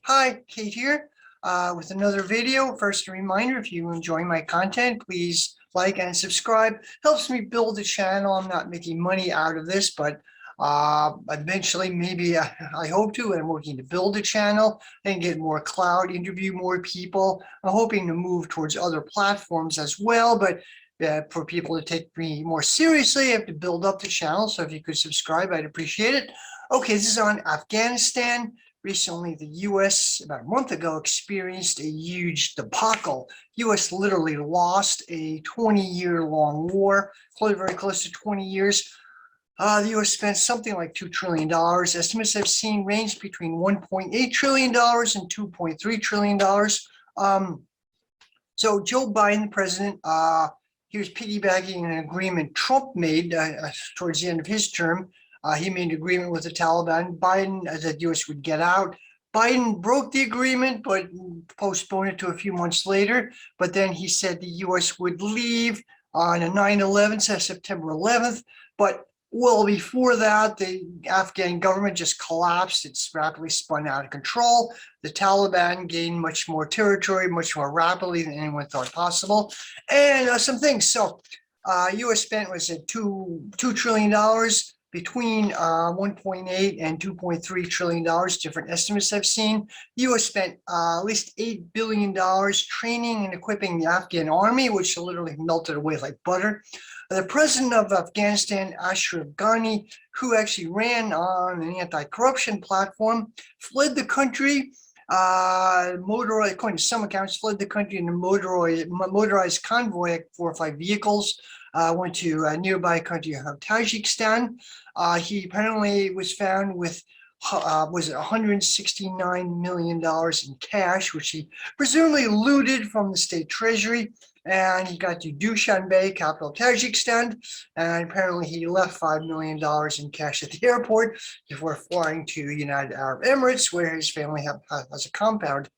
Hi, Kate here with another video. First, a reminder, if you enjoy my content, please like and subscribe. Helps me build the channel. I'm not making money out of this, but eventually, maybe I hope to, and I'm working to build a channel and get more clout, interview more people. I'm hoping to move towards other platforms as well, but for people to take me more seriously, I have to build up the channel. So if you could subscribe, I'd appreciate it. Okay, this is on Afghanistan. Recently, the U.S., about a month ago, experienced a huge debacle. U.S. literally lost a 20-year-long war, very close to 20 years. The U.S. spent something like $2 trillion. Estimates I've seen ranged between $1.8 trillion and $2.3 trillion. So Joe Biden, the president, he was piggybacking an agreement Trump made towards the end of his term. He made an agreement with the Taliban. Biden, that the U.S. would get out. Biden broke the agreement, but postponed it to a few months later. But then he said the U.S. would leave on a 9/11, so September 11th. But well, before that, the Afghan government just collapsed. It's rapidly spun out of control. The Taliban gained much more territory, much more rapidly than anyone thought possible. And some things. So U.S. spent, was it $2 trillion between 1.8 and $2.3 trillion, different estimates I've seen. The U.S. spent at least $8 billion training and equipping the Afghan army, which literally melted away like butter. The president of Afghanistan, Ashraf Ghani, who actually ran on an anti-corruption platform, fled the country. According to some accounts, fled the country in a motorized convoy, 4 or 5 vehicles. Went to a nearby country of Tajikistan. He apparently was found with was it $169 million in cash, which he presumably looted from the state treasury. And he got to Dushanbe, capital of Tajikistan, and apparently he left $5 million in cash at the airport before flying to United Arab Emirates, where his family has a compound.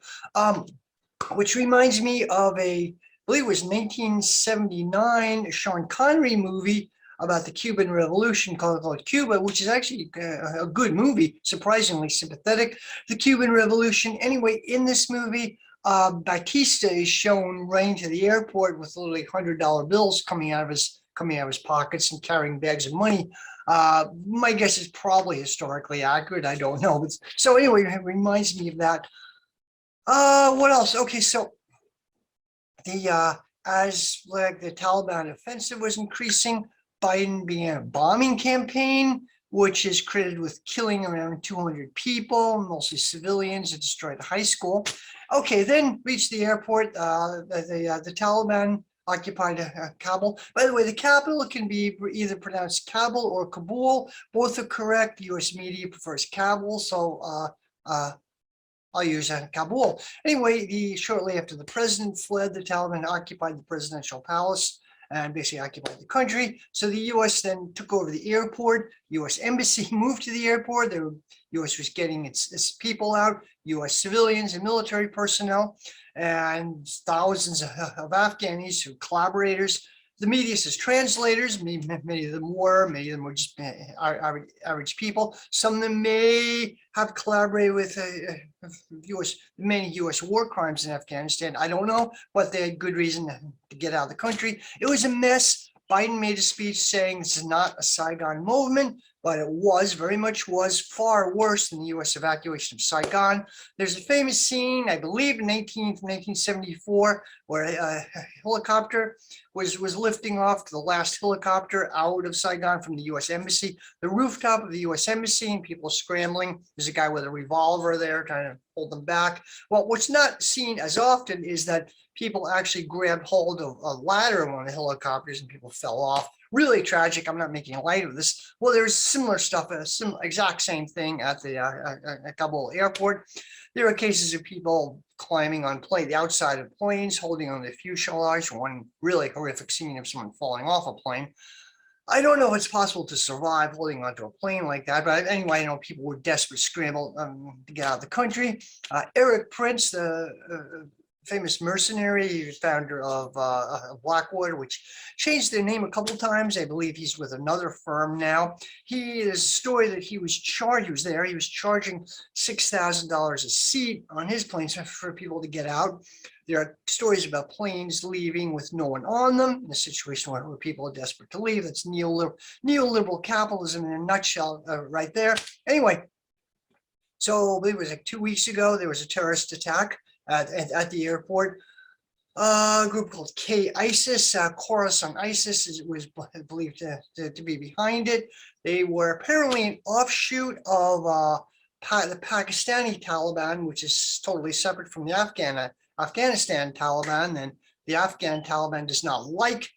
Which reminds me of I believe it was 1979 Sean Connery movie about the Cuban Revolution called Cuba, which is actually a good movie, surprisingly sympathetic. The Cuban Revolution. Anyway, in this movie, Batista is shown running to the airport with literally $100 bills coming out of his pockets and carrying bags of money. My guess is probably historically accurate. I don't know. So anyway, it reminds me of that. What else? Okay, so as like the Taliban offensive was increasing, Biden began a bombing campaign, which is credited with killing around 200 people, mostly civilians. It destroyed a high school. Okay, then reached the airport. The Taliban occupied Kabul. By the way, the capital can be either pronounced Kabul or Kabul. Both are correct. The U.S. media prefers Kabul, so I'll use Kabul. Anyway, shortly after the president fled, the Taliban occupied the presidential palace and basically occupied the country. So the U.S. then took over the airport. U.S. embassy moved to the airport. The U.S. was getting its people out, U.S. civilians and military personnel, and thousands of Afghanis who collaborators. The media says translators, many of them were just average people. Some of them may have collaborated with many U.S. war crimes in Afghanistan. I don't know, but they had good reason to get out of the country. It was a mess. Biden made a speech saying this is not a Saigon movement, but it very much was far worse than the U.S. evacuation of Saigon. There's a famous scene, I believe, in 1974, where a helicopter was lifting off the last helicopter out of Saigon from the U.S. Embassy, the rooftop of the U.S. Embassy, and people scrambling. There's a guy with a revolver there trying to hold them back. Well, what's not seen as often is that people actually grabbed hold of a ladder on one of the helicopters and people fell off. Really tragic. I'm not making light of this. Well, there's similar stuff, exact same thing at the Kabul airport. There are cases of people climbing on the outside of planes, holding on the fuselage. One really horrific scene of someone falling off a plane. I don't know if it's possible to survive holding onto a plane like that, but anyway, I know people were desperate, scrambled to get out of the country. Eric Prince, the famous mercenary. He was founder of Blackwater, which changed their name a couple times. I believe he's with another firm now. He is a story that he was charged. He was there. He was charging $6,000 a seat on his planes for people to get out. There are stories about planes leaving with no one on them in a situation where people are desperate to leave. That's neoliberal capitalism in a nutshell, right there. Anyway, so I believe it was like 2 weeks ago, there was a terrorist attack at the airport. A group called K-ISIS, Khorasan ISIS was believed to be behind it. They were apparently an offshoot of the Pakistani Taliban, which is totally separate from the Afghanistan Taliban, and the Afghan Taliban does not like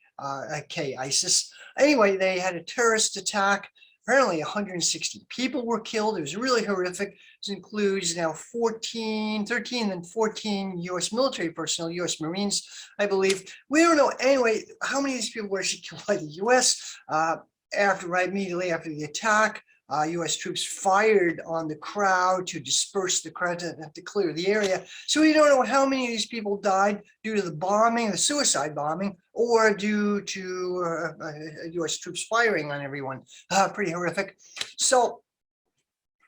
K-ISIS. Anyway, they had a terrorist attack. Apparently 160 people were killed. It was really horrific. This includes now 13 and 14 U.S. military personnel, U.S. Marines, I believe. We don't know anyway how many of these people were actually killed by the U.S. Immediately after the attack. U.S. troops fired on the crowd to disperse the crowd to clear the area. So we don't know how many of these people died due to the bombing, the suicide bombing, or due to U.S. troops firing on everyone. Pretty horrific. So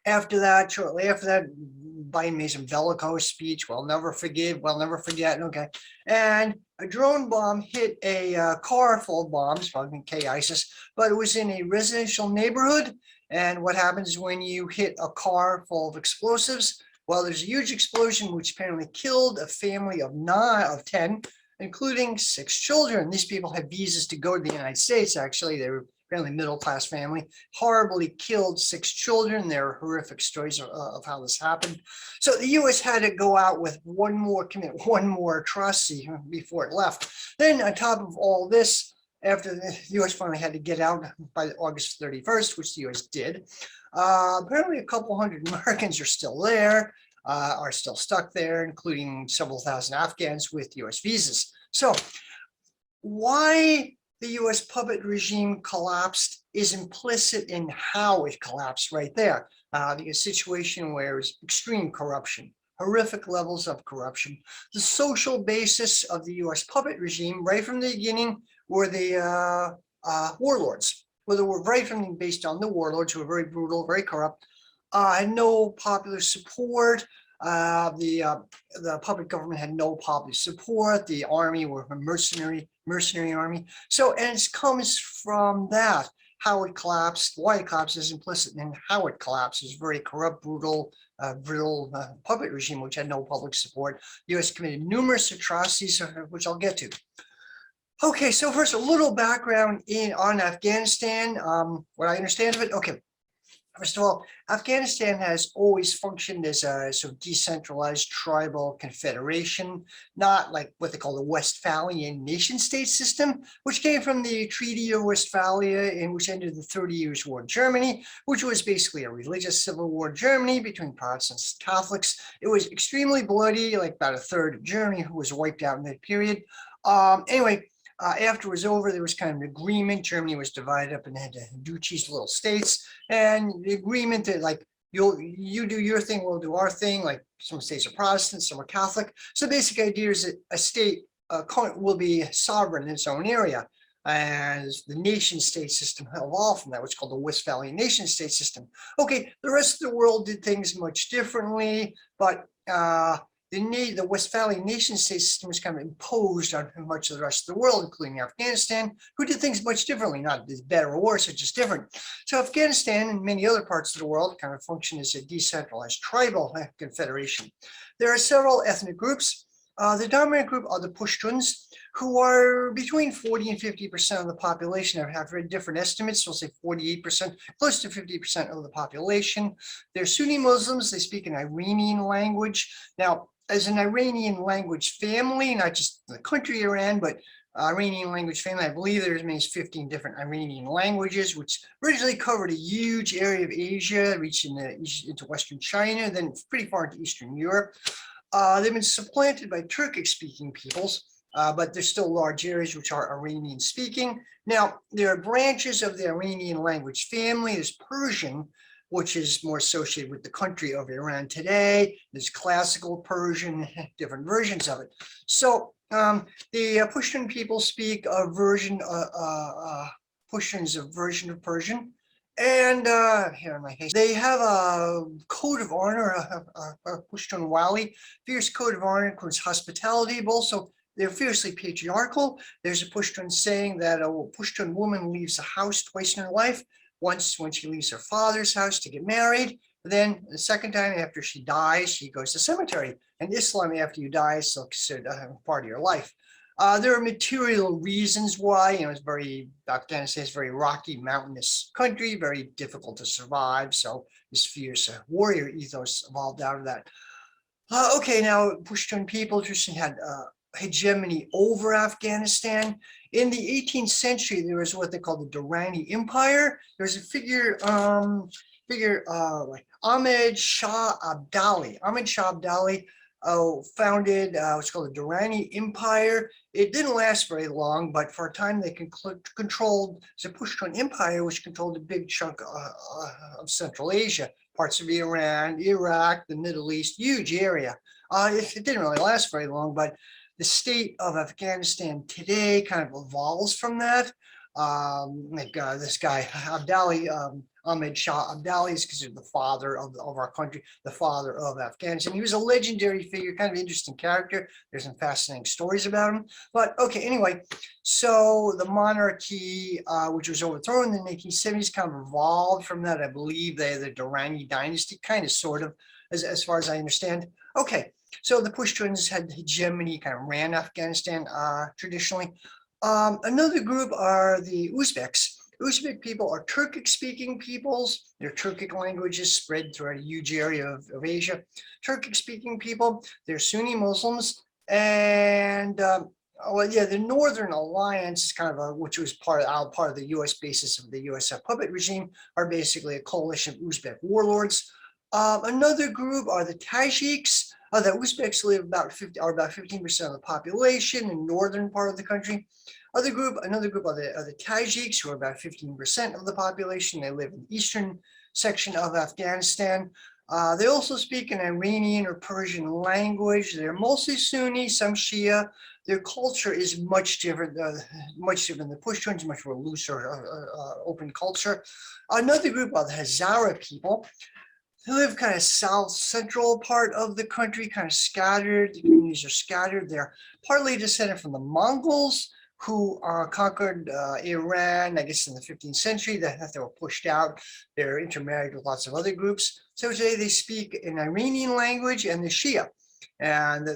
after that, shortly after that, Biden made some bellicose speech. We'll never forgive, we'll never forget. Okay. And a drone bomb hit a car full of bombs, probably K-ISIS, but it was in a residential neighborhood. And what happens when you hit a car full of explosives? Well, there's a huge explosion, which apparently killed a family of 10, including 6 children. These people had visas to go to the United States, actually. They were apparently middle-class family, horribly killed 6 children. There are horrific stories of how this happened. So the U.S. had to go out with commit one more atrocity before it left. Then on top of all this, after the U.S. finally had to get out by August 31st, which the U.S. did, apparently a couple hundred Americans are still there, are still stuck there, including several thousand Afghans with U.S. visas. So why the U.S. puppet regime collapsed is implicit in how it collapsed right there. The situation where there's extreme corruption, horrific levels of corruption. The social basis of the U.S. puppet regime right from the beginning were the warlords. Well, they were right from based on the warlords who were very brutal, very corrupt, had no popular support. The puppet government had no popular support. The army were a mercenary army. So, and it comes from that. How it collapsed, why it collapsed is implicit in how it collapsed. Is very corrupt, brutal, brittle puppet regime, which had no public support. The U.S. committed numerous atrocities, which I'll get to. Okay, so first, a little background on Afghanistan, what I understand of it. Okay, first of all, Afghanistan has always functioned as a sort of decentralized tribal confederation, not like what they call the Westphalian nation-state system, which came from the Treaty of Westphalia, in which ended the 30 Years' War in Germany, which was basically a religious civil war in Germany between Protestants and Catholics. It was extremely bloody, like about a third of Germany who was wiped out in that period. Anyway, after it was over, there was kind of an agreement. Germany was divided up and had duchies, little states, and the agreement that like you do your thing, we'll do our thing. Like some states are Protestant, some are Catholic. So the basic idea is that a state will be sovereign in its own area. As the nation-state system evolved from that, what's called the Westphalian nation-state system. Okay, the rest of the world did things much differently, but the Westphalian nation-state system was kind of imposed on much of the rest of the world, including Afghanistan, who did things much differently, not better or worse, it's just different. So Afghanistan and many other parts of the world kind of function as a decentralized tribal confederation. There are several ethnic groups. The dominant group are the Pashtuns, who are between 40 and 50% of the population. I've read different estimates, so we'll say 48%, close to 50% of the population. They're Sunni Muslims. They speak an Iranian language. Now, as an Iranian language family, not just the country Iran, but Iranian language family, I believe there's as many as 15 different Iranian languages, which originally covered a huge area of Asia, reaching into Western China, then pretty far into Eastern Europe. They've been supplanted by Turkic-speaking peoples, but there's still large areas which are Iranian-speaking. Now, there are branches of the Iranian language family. There's Persian, which is more associated with the country of Iran today. There's classical Persian, different versions of it. So the Pushtun people speak a version, Pushtun's a version of Persian. And here in my case, they have a code of honor, a Pushtun Wali. Fierce code of honor includes hospitality, but also they're fiercely patriarchal. There's a Pushtun saying that a Pushtun woman leaves a house twice in her life. Once when she leaves her father's house to get married, then the second time after she dies, she goes to cemetery. And Islam, after you die, is still considered part of your life. There are material reasons why, Afghanistan is a very rocky, mountainous country, very difficult to survive. So this fierce warrior ethos evolved out of that. Okay, now Pushtun people traditionally had hegemony over Afghanistan. In the 18th century, there was what they called the Durrani Empire. There's a figure like Ahmed Shah Abdali. Ahmed Shah Abdali founded what's called the Durrani Empire. It didn't last very long, but for a time they controlled the Pushtun Empire, which controlled a big chunk of Central Asia, parts of Iran, Iraq, the Middle East, huge area. It didn't really last very long, but the state of Afghanistan today kind of evolves from that. This guy, Abdali, Ahmed Shah Abdali is considered the father of our country, the father of Afghanistan. He was a legendary figure, kind of interesting character. There's some fascinating stories about him. But okay, anyway, so the monarchy, which was overthrown in the 1870s, kind of evolved from that. I believe the Durrani dynasty, kind of, sort of, as far as I understand. Okay, so the Pashtuns had hegemony, kind of ran Afghanistan traditionally. Another group are the Uzbeks. Uzbek people are Turkic-speaking peoples. Their Turkic languages spread throughout a huge area of Asia. Turkic-speaking people, they're Sunni Muslims. And the Northern Alliance is kind of which was part of the U.S. basis of the U.S. puppet regime, are basically a coalition of Uzbek warlords. Another group are the Tajiks. The Uzbeks live about 15% of the population in the northern part of the country. Another group are the Tajiks, who are about 15% of the population. They live in the eastern section of Afghanistan. They also speak an Iranian or Persian language. They're mostly Sunni, some Shia. Their culture is much different than the Pashtuns, much more looser, open culture. Another group are the Hazara people. They live kind of south central part of the country, kind of scattered. The communities are scattered. They're partly descended from the Mongols, who conquered Iran, I guess, in the 15th century. They were pushed out. They're intermarried with lots of other groups. So today they speak an Iranian language and the Shia. And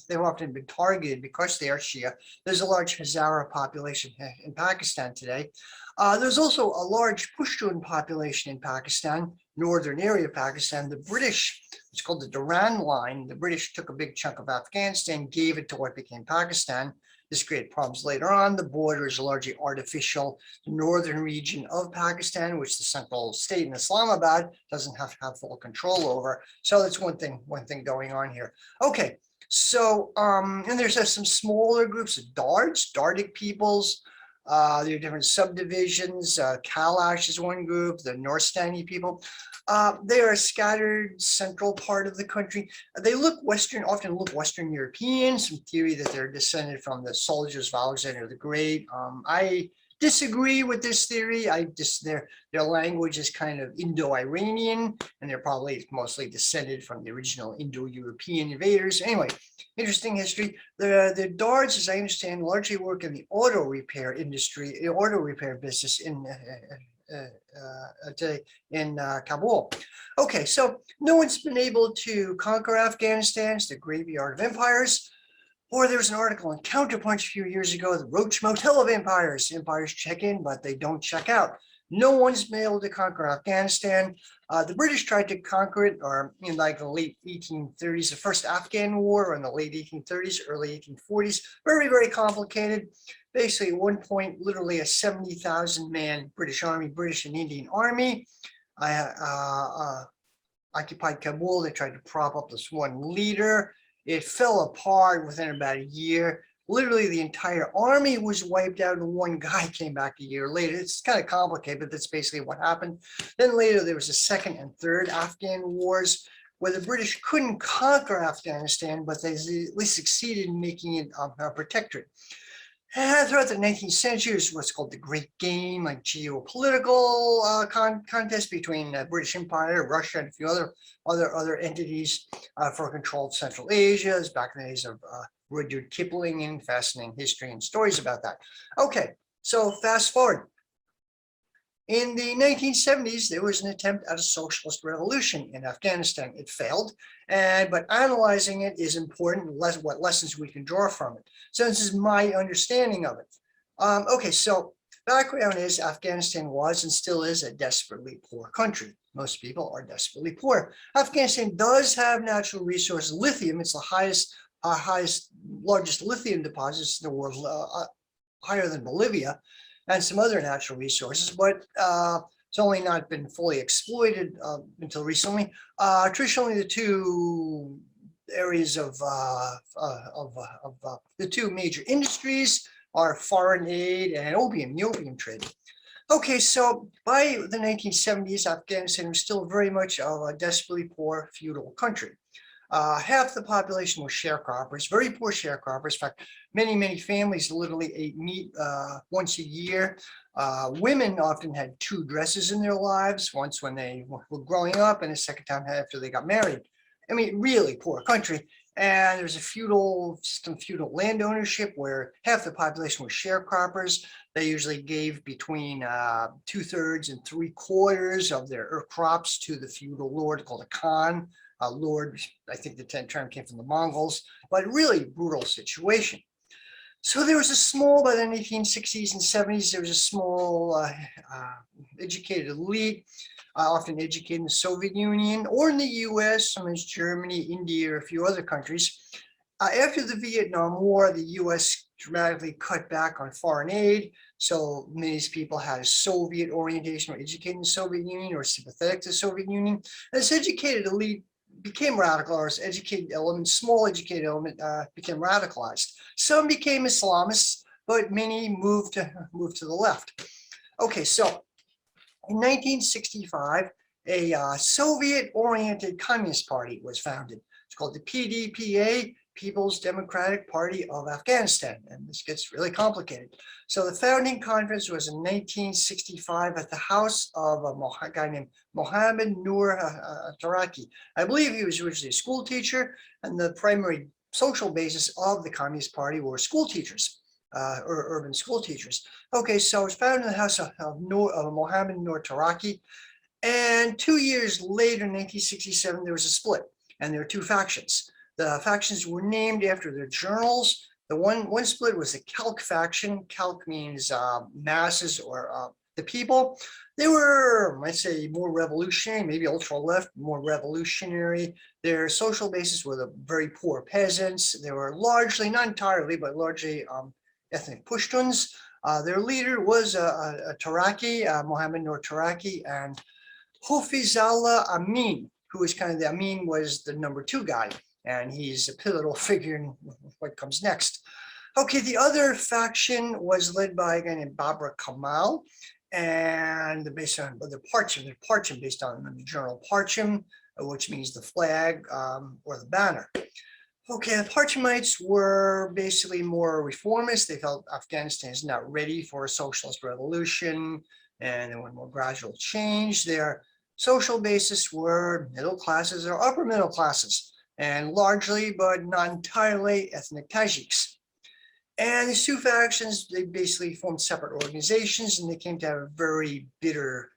they've often been targeted because they are Shia. There's a large Hazara population in Pakistan today. There's also a large Pushtun population in Pakistan, northern area of Pakistan. The British, it's called the Durand Line. The British took a big chunk of Afghanistan, gave it to what became Pakistan. This created problems later on. The border is largely artificial. The northern region of Pakistan, which the central state in Islamabad doesn't have to have full control over. So that's one thing going on here. Okay, so and there's some smaller groups of Dardic peoples. There are different subdivisions. Kalash is one group, the Norstani people. They are a scattered central part of the country. They look Western, often look Western European, some theory that they're descended from the soldiers of Alexander the Great. I disagree with this theory. Their language is kind of Indo-Iranian, and they're probably mostly descended from the original Indo-European invaders. Anyway, interesting history. The Dards, as I understand, largely work in the auto repair industry, the auto repair business in Kabul. Okay, so no one's been able to conquer Afghanistan. It's the graveyard of empires. Or there was an article in Counterpunch a few years ago, the Roach Motel of empires. Empires check in, but they don't check out. No one's been able to conquer Afghanistan. The British tried to conquer it, or in like the late 1830s, the first Afghan war, or in the late 1830s, early 1840s. Very, very complicated. Basically, at one point, literally a 70,000 man British Army, British and Indian Army, occupied Kabul. They tried to prop up this one leader. It fell apart within about a year. Literally the entire army was wiped out and one guy came back a year later. It's kind of complicated, but that's basically what happened. Then later there was a second and third Afghan wars where the British couldn't conquer Afghanistan, but they at least succeeded in making it a protectorate. And throughout the 19th century, was what's called the Great Game, like geopolitical contest between the British Empire, Russia, and a few other entities for control of Central Asia. It's back in the days of Rudyard Kipling, and fascinating history and stories about that. Okay, so fast forward. In the 1970s, there was an attempt at a socialist revolution in Afghanistan. It failed, but analyzing it is important, what lessons we can draw from it. So this is my understanding of it. Okay, so background is Afghanistan was and still is a desperately poor country. Most people are desperately poor. Afghanistan does have natural resources. Lithium, it's the largest lithium deposits in the world, higher than Bolivia, and some other natural resources, but it's only not been fully exploited until recently. Traditionally, the two areas of the two major industries are foreign aid and opium, the opium trade. Okay, so by the 1970s, Afghanistan was still very much of a desperately poor feudal country. Half the population were sharecroppers, very poor sharecroppers. In fact, many families literally ate meat once a year. Women often had two dresses in their lives, once when they were growing up and a second time after they got married. I mean, really poor country. And there's a feudal system, feudal land ownership, where half the population were sharecroppers. They usually gave between 2/3 and 3/4 of their crops to the feudal lord called a Khan. Lord, I think the term came from the Mongols, but really brutal situation. So there was a small, by the 1960s and 70s, there was a small educated elite, often educated in the Soviet Union or in the US, sometimes Germany, India, or a few other countries. After the Vietnam War, the US dramatically cut back on foreign aid. So many people had a Soviet orientation, or educated in the Soviet Union, or sympathetic to the Soviet Union. And this educated elite became radical, or educated element, small educated element became radicalized. Some became Islamists, but many moved to the left. Okay, so in 1965, a Soviet-oriented Communist Party was founded. It's called the PDPA, People's Democratic Party of Afghanistan, and this gets really complicated. So the founding conference was in 1965 at the house of a guy named Mohammed Noor Taraki. I believe he was originally a school teacher, and the primary social basis of the Communist Party were school teachers, or urban school teachers. Okay, so it was founded in the house of Mohammed Noor Taraki, and 2 years later, in 1967, there was a split, and there were two factions. The factions were named after their journals. The one split was the Khalq faction. Khalq means masses, or the people. They were, I'd say, more revolutionary, maybe ultra-left, more revolutionary. Their social basis were the very poor peasants. They were largely, not entirely, but largely ethnic Pashtuns. Their leader was Taraki, Mohammed Noor Taraki, and Hafizullah Amin, who was kind of Amin was the number 2 guy. And he's a pivotal figure in what comes next. Okay, the other faction was led by a guy named Babra Kamal, and based on the Parcham, based on the journal Parcham, which means the flag or the banner. Okay, the Parchamites were basically more reformist. They felt Afghanistan is not ready for a socialist revolution, and they want more gradual change. Their social basis were middle classes or upper middle classes, and largely, but not entirely, ethnic Tajiks. And these two factions, they basically formed separate organizations, and they came to have a very bitter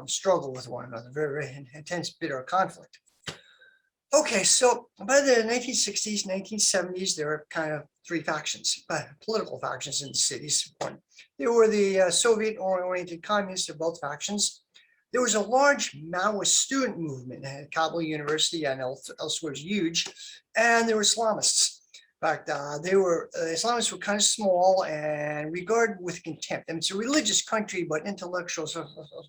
struggle with one another, very intense, bitter conflict. Okay, so by the 1960s, 1970s, there were kind of 3 factions, political factions in the cities. There were the Soviet-oriented communists of both factions. There was a large Maoist student movement at Kabul University, and elsewhere was huge, and there were Islamists. In fact, Islamists were kind of small and regarded with contempt. I mean, it's a religious country, but intellectuals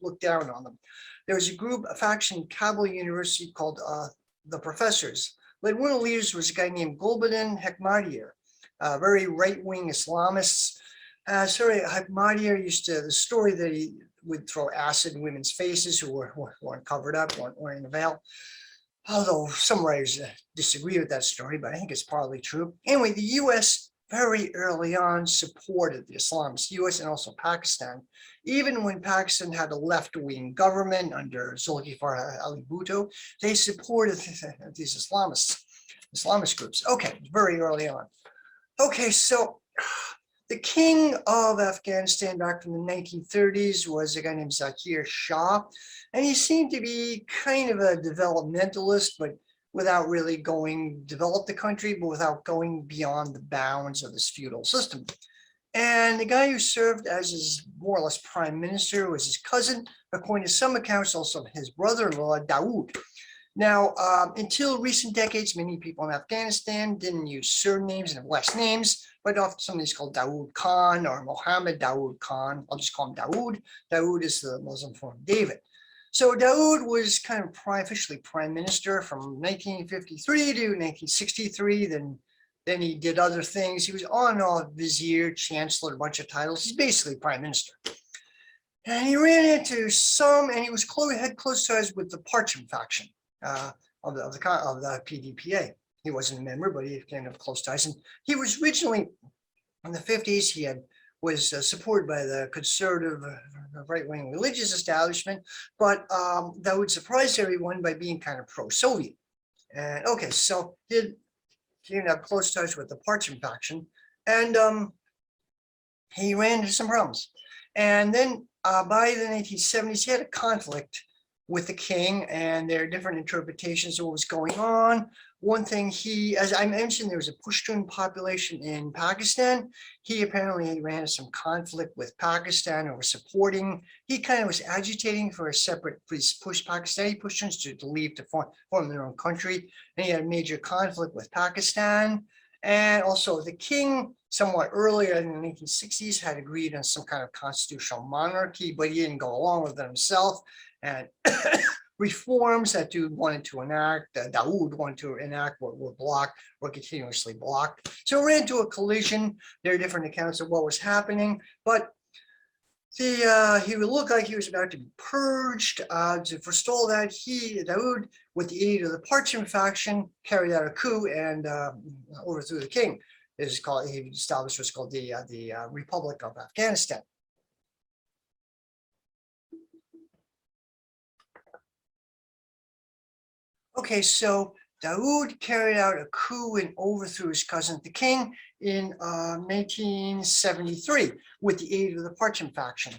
look down on them. There was a faction in Kabul University called the Professors. One of the leaders was a guy named Gulbuddin Hekmatyar. very right-wing Islamists. Sorry, Ahmadiyya used to, the story that he would throw acid in women's faces who weren't covered up, weren't wearing a veil. Although some writers disagree with that story, but I think it's partly true. Anyway, the U.S. very early on supported the Islamists, U.S. and also Pakistan. Even when Pakistan had a left-wing government under Zulkifar Ali Bhutto, they supported these Islamist groups. Okay, very early on. Okay, so the king of Afghanistan back from the 1930s was a guy named Zakir Shah, and he seemed to be kind of a developmentalist, but without really develop the country, but without going beyond the bounds of this feudal system. And the guy who served as his more or less prime minister was his cousin, according to some accounts, also his brother-in-law, Dawood. Now, until recent decades, many people in Afghanistan didn't use surnames and last names, but often somebody's called Dawood Khan or Mohammed Dawood Khan. I'll just call him Dawood. Dawood is the Muslim form of David. So Dawood was kind of officially prime minister from 1953 to 1963. Then he did other things. He was on and off vizier, chancellor, a bunch of titles. He's basically prime minister. And he ran into and he was had close ties with the Parcham faction of the PDPA. He wasn't a member, but he kind of close ties. And he was originally, in the 50s, he was supported by the conservative right-wing religious establishment, but that would surprise everyone by being kind of pro-Soviet. And okay, so he didn't have close ties with the Parcham faction, and he ran into some problems. And then by the 1970s, he had a conflict with the king, and there are different interpretations of what was going on. One thing as I mentioned, there was a Pashtun population in Pakistan. He apparently ran into some conflict with Pakistan over supporting. He kind of was agitating for a separate, Pakistani Pashtuns to leave to form their own country. And he had a major conflict with Pakistan. And also the king, somewhat earlier in the 1960s, had agreed on some kind of constitutional monarchy, but he didn't go along with it himself. And reforms that Dawood wanted to enact were blocked, were continuously blocked. So we ran into a collision. There are different accounts of what was happening, but he would look like he was about to be purged. To forestall that, Dawood, with the aid of the Parcham faction, carried out a coup and overthrew the king. He established what's called the Republic of Afghanistan. Okay, so Dawood carried out a coup and overthrew his cousin, the king, in 1973 with the aid of the Parcham faction.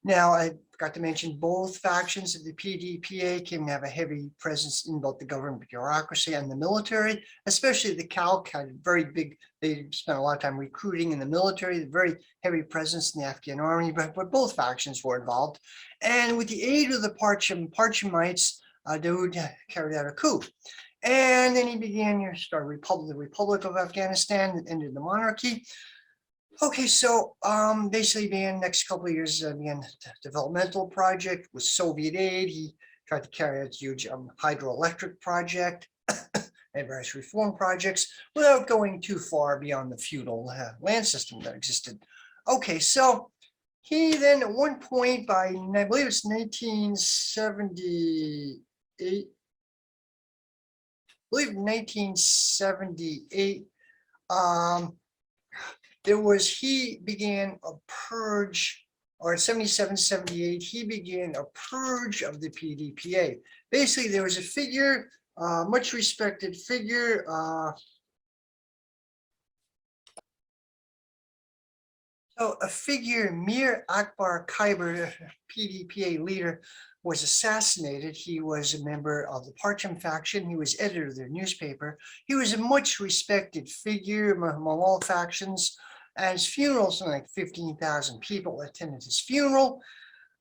Now, I forgot to mention both factions of the PDPA came to have a heavy presence in both the government bureaucracy and the military, especially the Calc had they spent a lot of time recruiting in the military, very heavy presence in the Afghan army, but both factions were involved. And with the aid of the Parchamites, Dawood carried out a coup. And then he started the Republic of Afghanistan that ended the monarchy. Okay, so basically began the next couple of years, began a developmental project with Soviet aid. He tried to carry out a huge hydroelectric project and various reform projects without going too far beyond the feudal land system that existed. Okay, so he then at one point by, I believe it's 1978, I believe 1978, he began a purge, or 77, 78, he began a purge of the PDPA. Basically, there was a figure, much respected figure, Mir Akbar Khyber, PDPA leader, was assassinated. He was a member of the Parcham faction. He was editor of their newspaper. He was a much respected figure among all factions. At his funeral, something like 15,000 people attended his funeral.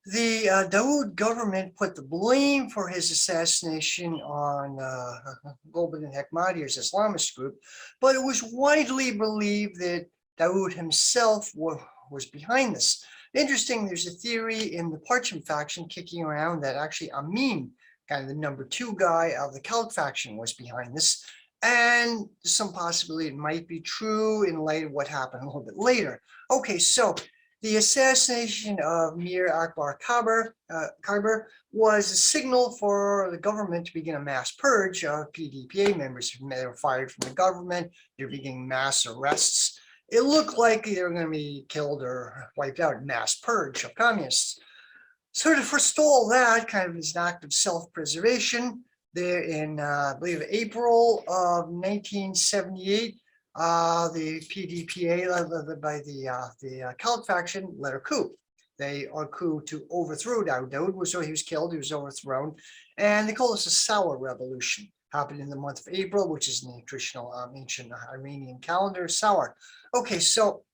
The Dawood government put the blame for his assassination on Gulbuddin Hekmatyar's Islamist group, but it was widely believed that Dawood himself was behind this. Interesting, there's a theory in the Parcham faction kicking around that actually Amin, kind of the number 2 guy of the Calc faction, was behind this. And some possibility it might be true in light of what happened a little bit later. Okay, so the assassination of Mir Akbar Khyber was a signal for the government to begin a mass purge of PDPA members. They were fired from the government. They're beginning mass arrests. It looked like they were going to be killed or wiped out, mass purge of communists. So to forestall that, kind of as an act of self-preservation, there in, I believe, April of 1978, the PDPA, led by the Celt faction, led a coup. They are coup to overthrow Daoud. So he was killed, he was overthrown, and they call this the Sauer Revolution. Happened in the month of April, which is in the traditional ancient Iranian calendar, Sauer. Okay, so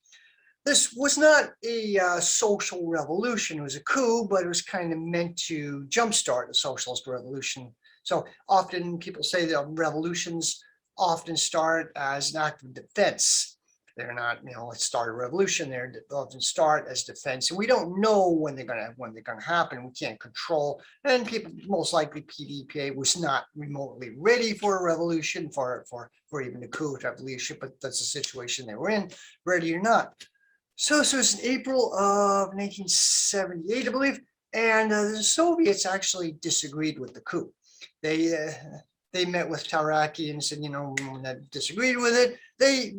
this was not a social revolution. It was a coup, but it was kind of meant to jumpstart a socialist revolution. So often people say that revolutions often start as an act of defense. They're not, let's start a revolution. They often start as defense, and we don't know when they're gonna happen. We can't control. And people, most likely, PDPA was not remotely ready for a revolution, for even a coup to have leadership. But that's the situation they were in, ready or not. So it was in April of 1978, I believe, and the Soviets actually disagreed with the coup. They met with Taraki and said, when they disagreed with it, they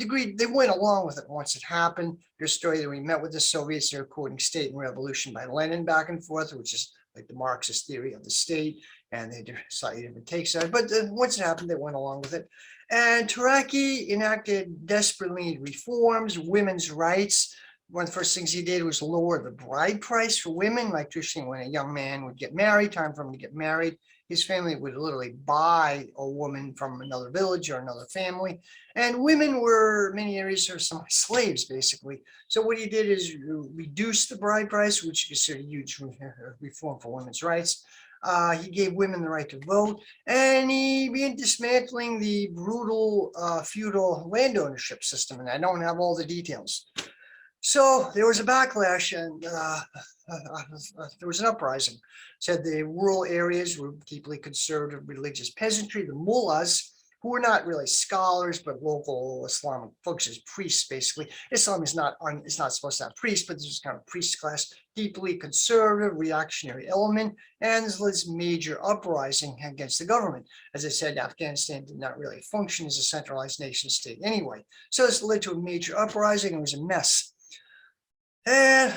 went along with it once it happened. There's a story that we met with the Soviets. They're quoting State and Revolution by Lenin back and forth, which is like the Marxist theory of the state, and they did slightly different takes on it. But once it happened, they went along with it. And Taraki enacted desperately reforms, women's rights. One of the first things he did was lower the bride price for women. Like traditionally, when a young man would get married, time for him to get married, his family would literally buy a woman from another village or another family. And women were, in many areas, sort of some slaves, basically. So what he did is reduce the bride price, which is a huge reform for women's rights. He gave women the right to vote, and he began dismantling the brutal feudal land ownership system. And I don't have all the details. So there was a backlash, and there was an uprising. Said the rural areas were deeply conservative religious peasantry, the mullahs, who were not really scholars, but local Islamic functions, priests, basically. Islam is not supposed to have priests, but this was kind of priest class, deeply conservative, reactionary element, and this led to major uprising against the government. As I said, Afghanistan did not really function as a centralized nation state anyway. So this led to a major uprising. It was a mess. And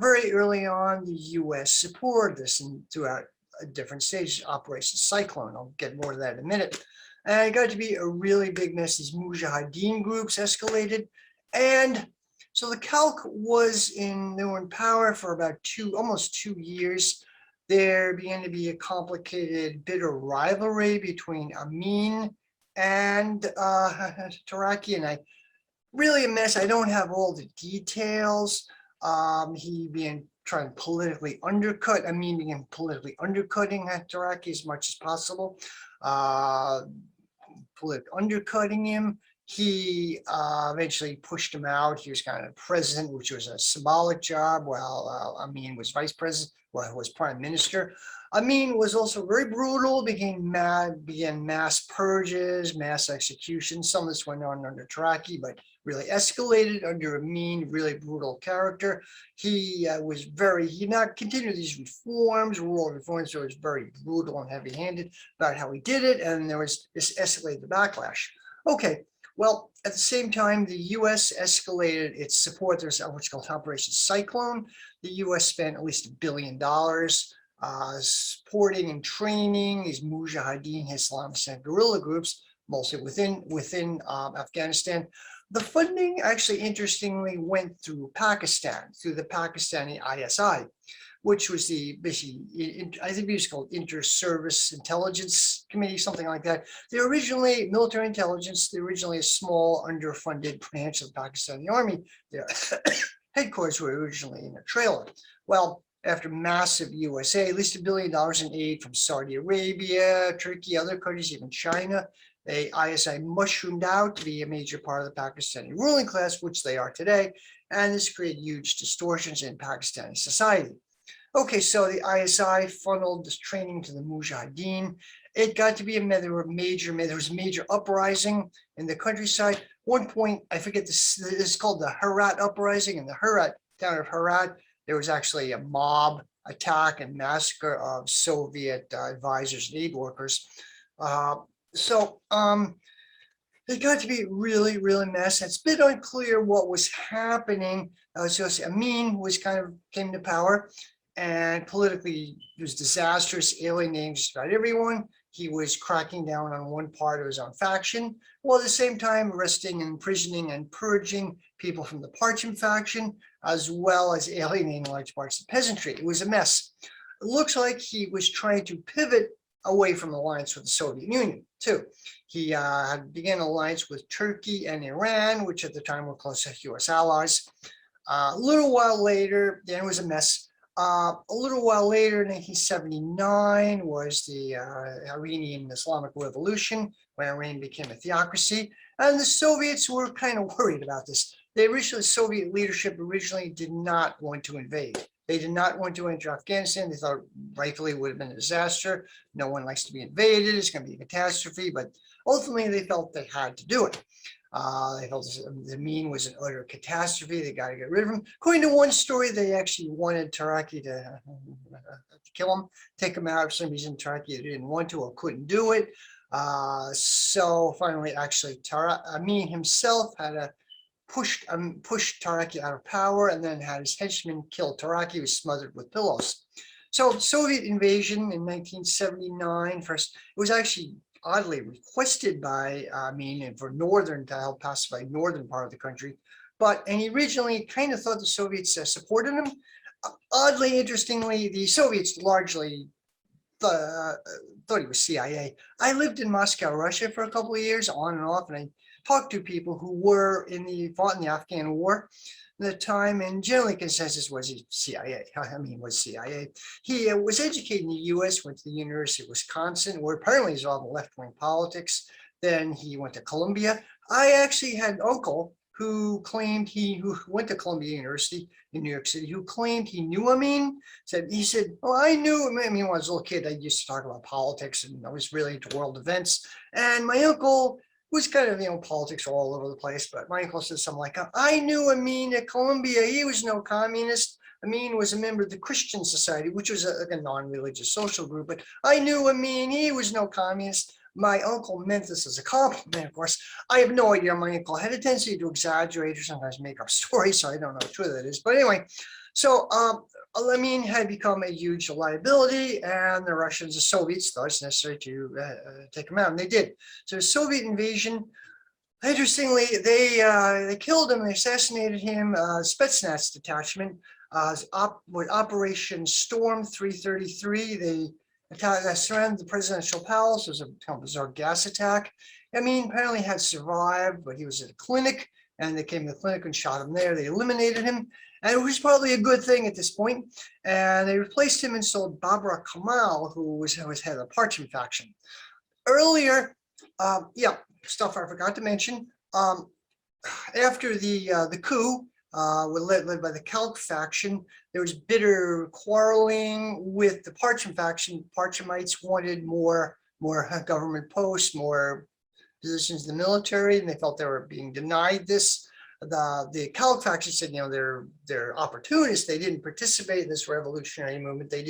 very early on, the U.S. supported this, and throughout different stages, Operation Cyclone. I'll get more to that in a minute. And it got to be a really big mess. These Mujahideen groups escalated. And so the Calc they were in power for about almost 2 years. There began to be a complicated, bitter rivalry between Amin and Taraki, and really a mess. I don't have all the details. He began trying to politically undercut. Began politically undercutting Taraki as much as possible. Politically undercutting him. He eventually pushed him out. He was kind of president, which was a symbolic job, while Amin was vice president, was prime minister. Amin was also very brutal, began mass purges, mass executions. Some of this went on under Taraki, but really escalated under Amin, really brutal character. He he not continued these reforms, rural reforms, so it was very brutal and heavy-handed about how he did it, and there was this escalated backlash. Okay, well, at the same time, the U.S. escalated its support. There's what's called Operation Cyclone. The U.S. spent at least $1 billion supporting and training these Mujahideen Islamist guerrilla groups, mostly within Afghanistan. The funding actually, interestingly, went through Pakistan, through the Pakistani ISI, which was I think it was called Inter-Service Intelligence Committee, something like that. They're originally military intelligence. They're originally a small, underfunded branch of the Pakistani army. Their headquarters were originally in a trailer. Well, after massive USA, at least $1 billion in aid from Saudi Arabia, Turkey, other countries, even China, the ISI mushroomed out to be a major part of the Pakistani ruling class, which they are today, and this created huge distortions in Pakistani society. Okay, so the ISI funneled this training to the Mujahideen, It got to be there was a major uprising in the countryside. One point, I forget this is called the Herat uprising. In the Herat town of Herat, there was actually a mob attack and massacre of Soviet advisors and aid workers. Uh, so it got to be really, really messy. It's a bit unclear what was happening. So Amin came to power, and politically it was disastrous, alienating just about everyone. He was cracking down on one part of his own faction, while at the same time arresting and imprisoning and purging people from the Parcham faction, as well as alienating large parts of the peasantry. It was a mess. It looks like he was trying to pivot away from alliance with the Soviet Union, too. He began an alliance with Turkey and Iran, which at the time were close US allies. A little while later, then it was a mess. A little while later, 1979, was the Iranian Islamic Revolution, when Iran became a theocracy. And the Soviets were kind of worried about this. Soviet leadership originally did not want to invade. They did not want to enter Afghanistan. They thought rightfully it would have been a disaster. No one likes to be invaded. It's going to be a catastrophe. But ultimately, they felt they had to do it. They felt the Amin was an utter catastrophe. They got to get rid of him. According to one story, they actually wanted Taraki to kill him, take him out. For some reason, Taraki didn't want to or couldn't do it. So finally, actually, Amin himself had a pushed Taraki out of power, and then had his henchmen kill Taraki, who was smothered with pillows. So Soviet invasion in 1979, first, it was actually oddly requested by Amin for to help pacify northern part of the country. And he originally kind of thought the Soviets supported him. Oddly, interestingly, the Soviets largely thought he was CIA. I lived in Moscow, Russia for a couple of years, on and off, and I talked to people who fought in the Afghan war at the time, and generally consensus was CIA. Was CIA. He was educated in the U.S., went to the University of Wisconsin, where apparently he's all in left-wing politics. Then he went to Columbia. I actually had an uncle who went to Columbia University in New York City, who claimed he knew Amin. He said, "Oh, I knew Amin when I was a little kid. I used to talk about politics, and I was really into world events. And my uncle was kind of, politics all over the place. But my uncle said something like, I knew Amin at Columbia. He was no communist. Amin was a member of the Christian Society, which was a non-religious social group. But I knew Amin. He was no communist." My uncle meant this as a compliment, of course. I have no idea. My uncle had a tendency to exaggerate or sometimes make up stories, so I don't know how true that is. But anyway, so Amin had become a huge liability, and the Russians, the Soviets, thought it's necessary to take him out, and they did. So the Soviet invasion, interestingly, they killed him, they assassinated him. Spetsnaz detachment, with Operation Storm 333, they surrounded the presidential palace. It was a kind of bizarre gas attack. Amin apparently had survived, but he was at a clinic, and they came to the clinic and shot him there. They eliminated him, and it was probably a good thing at this point. And they replaced him and installed Babra Kamal, who was head of the Parcham faction. Earlier, stuff I forgot to mention. After the coup, led by the Kalk faction, there was bitter quarreling with the Parcham faction. Parchamites wanted more government posts, more positions in the military, and they felt they were being denied this. The Kalk faction said, they're opportunists. They didn't participate in this revolutionary movement. They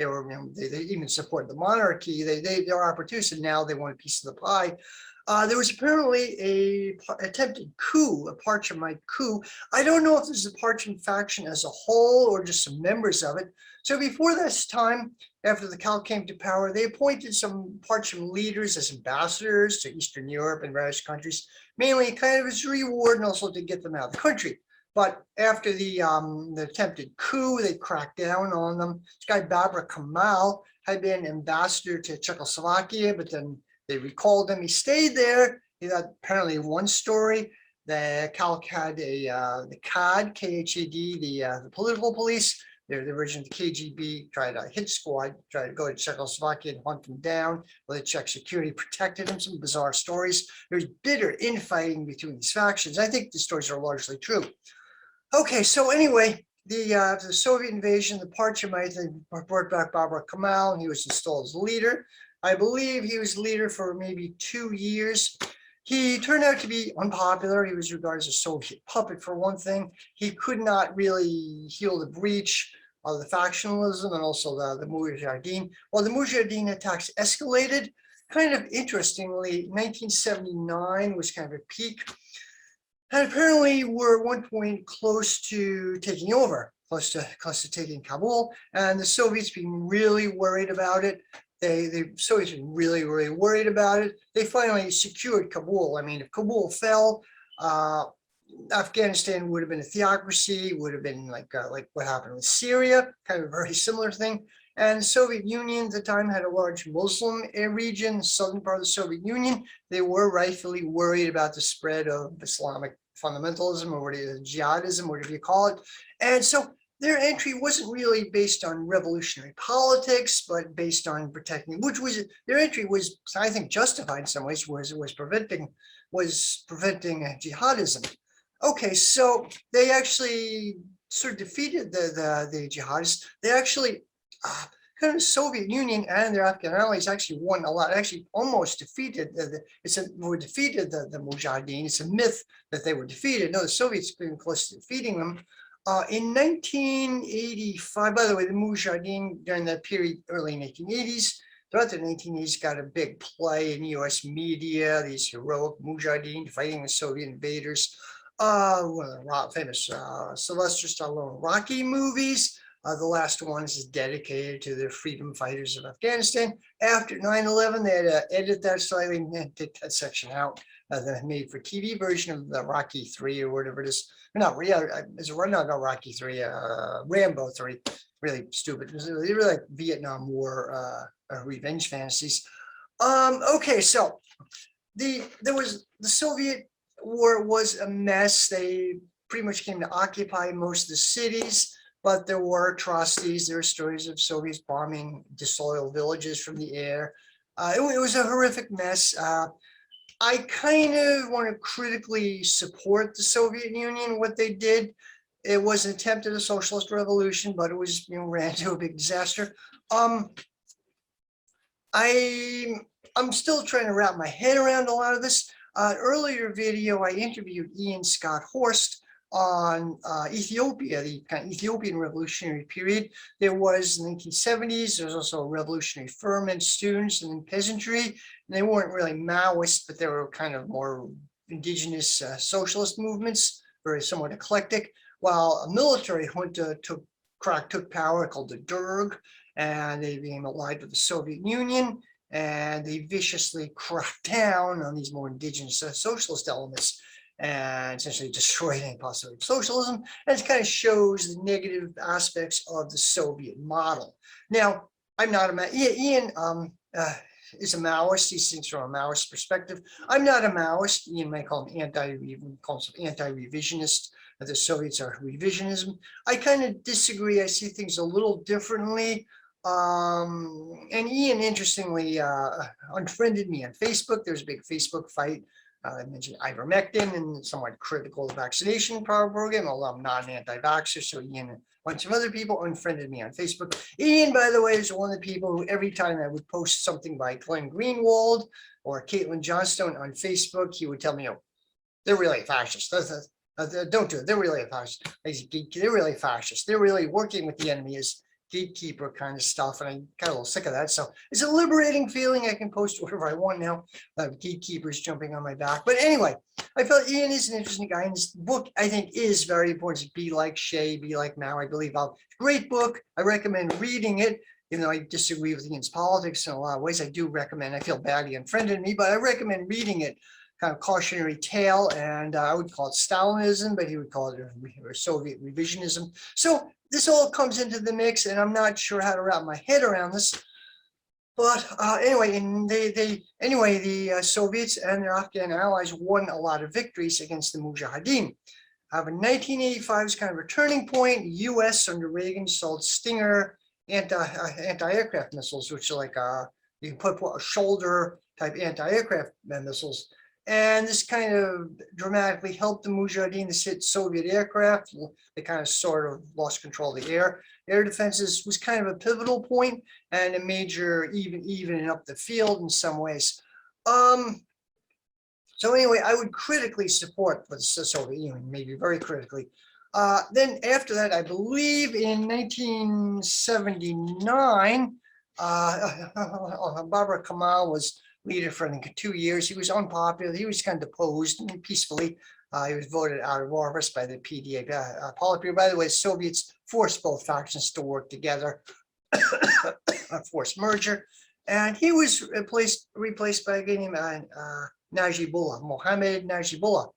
even supported the monarchy. They were opportunists, and now they want a piece of the pie. There was apparently a attempted coup, a Parchamite coup. I don't know if this is the Parcham faction as a whole or just some members of it. So before this time, after the Kalk came to power, they appointed some Parcham leaders as ambassadors to Eastern Europe and various countries, mainly kind of as a reward and also to get them out of the country. But after the attempted coup, they cracked down on them. This guy, Babra Kamal, had been ambassador to Czechoslovakia, but then they recalled him. He stayed there. He had apparently one story. The Kalk had the KAD, K-H-A-D, the political police. The version of the KGB tried a hit squad, tried to go to Czechoslovakia and hunt him down. Well, the Czech security protected him. Some bizarre stories. There's bitter infighting between these factions. I think the stories are largely true. Okay, so anyway, the Soviet invasion, the Parchamites, they brought back Babra Kamal, and he was installed as leader. I believe he was leader for maybe 2 years. He turned out to be unpopular. He was regarded as a Soviet puppet, for one thing. He could not really heal the breach of the factionalism and also the Mujahideen. While the Mujahideen attacks escalated, kind of interestingly, 1979 was kind of a peak. And apparently we're at one point close to taking over, close to taking Kabul, and the Soviets being really worried about it. The Soviets were really worried about it. They finally secured Kabul. I mean, if Kabul fell, Afghanistan would have been a theocracy, would have been like what happened with Syria, kind of a very similar thing. And the Soviet Union at the time had a large Muslim region, the southern part of the Soviet Union. They were rightfully worried about the spread of Islamic fundamentalism, or jihadism, whatever you call it. And so their entry wasn't really based on revolutionary politics, but based on protecting, their entry was, I think, justified in some ways, was preventing jihadism. Okay, so they actually sort of defeated the jihadists. They actually kind of the Soviet Union and their Afghan allies actually won a lot, actually almost defeated the Mujahideen. It's a myth that they were defeated. No, the Soviets came close to defeating them. In 1985, by the way, the Mujahideen during that period, early 1980s, throughout the 1980s, got a big play in US media, these heroic Mujahideen fighting the Soviet invaders. One of the famous Sylvester Stallone Rocky movies. The last one is dedicated to the freedom fighters of Afghanistan. After 9/11, they had to edit that slightly and take that section out. The made for TV version of the Rocky 3 or whatever it is. Not Rocky 3, Rambo 3. Really stupid. It was really like Vietnam War revenge fantasies. Okay, so the Soviet war was a mess. They pretty much came to occupy most of the cities. But there were atrocities. There were stories of Soviets bombing disloyal villages from the air. It was a horrific mess. I kind of want to critically support the Soviet Union, what they did. It was an attempt at a socialist revolution, but it was, ran into a big disaster. I'm still trying to wrap my head around a lot of this. Earlier video, I interviewed Ian Scott Horst on Ethiopia, the kind of Ethiopian revolutionary period. There was in the 1970s, there was also a revolutionary ferment, students and then peasantry. And they weren't really Maoist, but they were kind of more indigenous socialist movements, very somewhat eclectic, while a military junta took power called the Derg, and they became allied with the Soviet Union, and they viciously cracked down on these more indigenous socialist elements and essentially destroyed any possibility of socialism. And it kind of shows the negative aspects of the Soviet model. Now, I'm not a Ian is a Maoist. He thinks from a Maoist perspective. I'm not a Maoist. Ian might call him anti-revisionist. The Soviets are revisionism. I kind of disagree. I see things a little differently. And Ian, interestingly, unfriended me on Facebook. There's a big Facebook fight. I mentioned ivermectin and somewhat critical of the vaccination program, although I'm not an anti-vaxxer. So Ian and a bunch of other people unfriended me on Facebook. Ian, by the way, is one of the people who every time I would post something by Glenn Greenwald or Caitlin Johnstone on Facebook, he would tell me, oh, they're really fascist. Don't do it. They're really fascist. They're really fascist. They're really working with the enemy as gatekeeper kind of stuff, and I got a little sick of that. So it's a liberating feeling. I can post whatever I want now. Gatekeepers jumping on my back. But anyway, I felt Ian is an interesting guy, and this book I think is very important. Be Like Shea, Be Like Mao. I believe great book. I recommend reading it. Even though I disagree with Ian's politics in a lot of ways, I do recommend. I feel bad he unfriended me, but I recommend reading it. Kind of cautionary tale, and I would call it Stalinism, but he would call it a Soviet revisionism. So this all comes into the mix, and I'm not sure how to wrap my head around this. But anyway, the Soviets and their Afghan allies won a lot of victories against the Mujahideen. In 1985 is kind of a turning point. U.S. under Reagan sold Stinger anti-aircraft missiles, which are like you can put shoulder type anti-aircraft missiles. And this kind of dramatically helped the Mujahideen to hit Soviet aircraft. They kind of sort of lost control of the air defenses. Was kind of a pivotal point and a major evening up the field in some ways. So anyway, I would critically support the Soviet Union, maybe very critically. Then after that, I believe in 1979, Barbara Kemal was leader for I think 2 years. He was unpopular. He was kind of deposed peacefully. He was voted out of office by the PDA Politburo. By the way, the Soviets forced both factions to work together, a forced merger, and he was replaced by a guy named Najibullah, Mohammed Najibullah.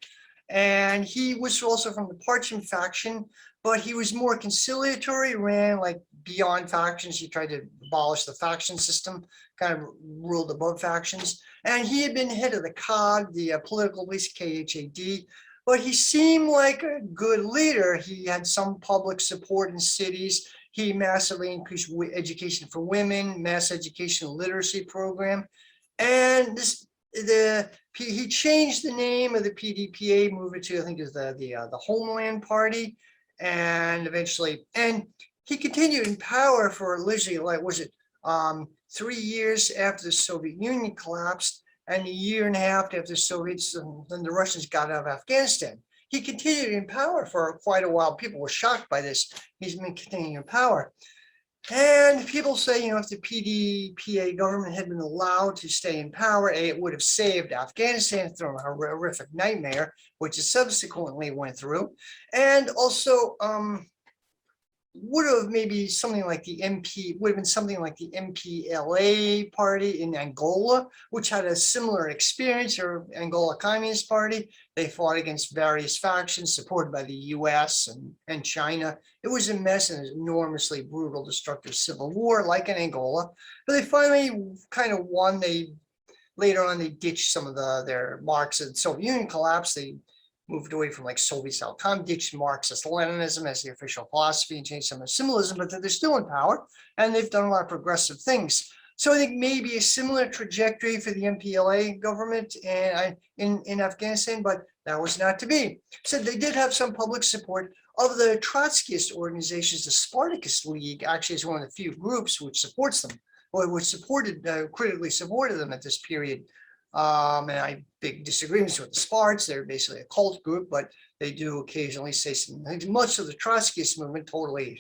And he was also from the Parcham faction, but he was more conciliatory, ran like beyond factions. He tried to abolish the faction system, kind of ruled above factions. And he had been head of the COG, the political police, KHAD, but he seemed like a good leader. He had some public support in cities. He massively increased education for women, mass education literacy program. And he changed the name of the PDPA, moved it to, I think, is the Homeland Party, and eventually, and he continued in power for literally, like, was it 3 years after the Soviet Union collapsed, and a year and a half after the Soviets, and then the Russians got out of Afghanistan. He continued in power for quite a while. People were shocked by this. He's been continuing in power. And people say, if the PDPA government had been allowed to stay in power, it would have saved Afghanistan from a horrific nightmare, which it subsequently went through. And also would have maybe something like the MPLA party in Angola, which had a similar experience, or Angola Communist Party. They fought against various factions supported by the US and China. It was a mess and an enormously brutal, destructive civil war like in Angola. But they finally kind of won. Later on, they ditched some of their marks. And the Soviet Union collapsed. They moved away from like Soviet-style communism, ditched Marxist-Leninism as the official philosophy, and changed some of symbolism, but they're still in power, and they've done a lot of progressive things. So I think maybe a similar trajectory for the MPLA government in Afghanistan, but that was not to be. So they did have some public support of the Trotskyist organizations. The Spartacus League actually is one of the few groups which supports them, or which critically supported them at this period. And I have big disagreements with the Sparts. They're basically a cult group, but they do occasionally say something. Much of the Trotskyist movement totally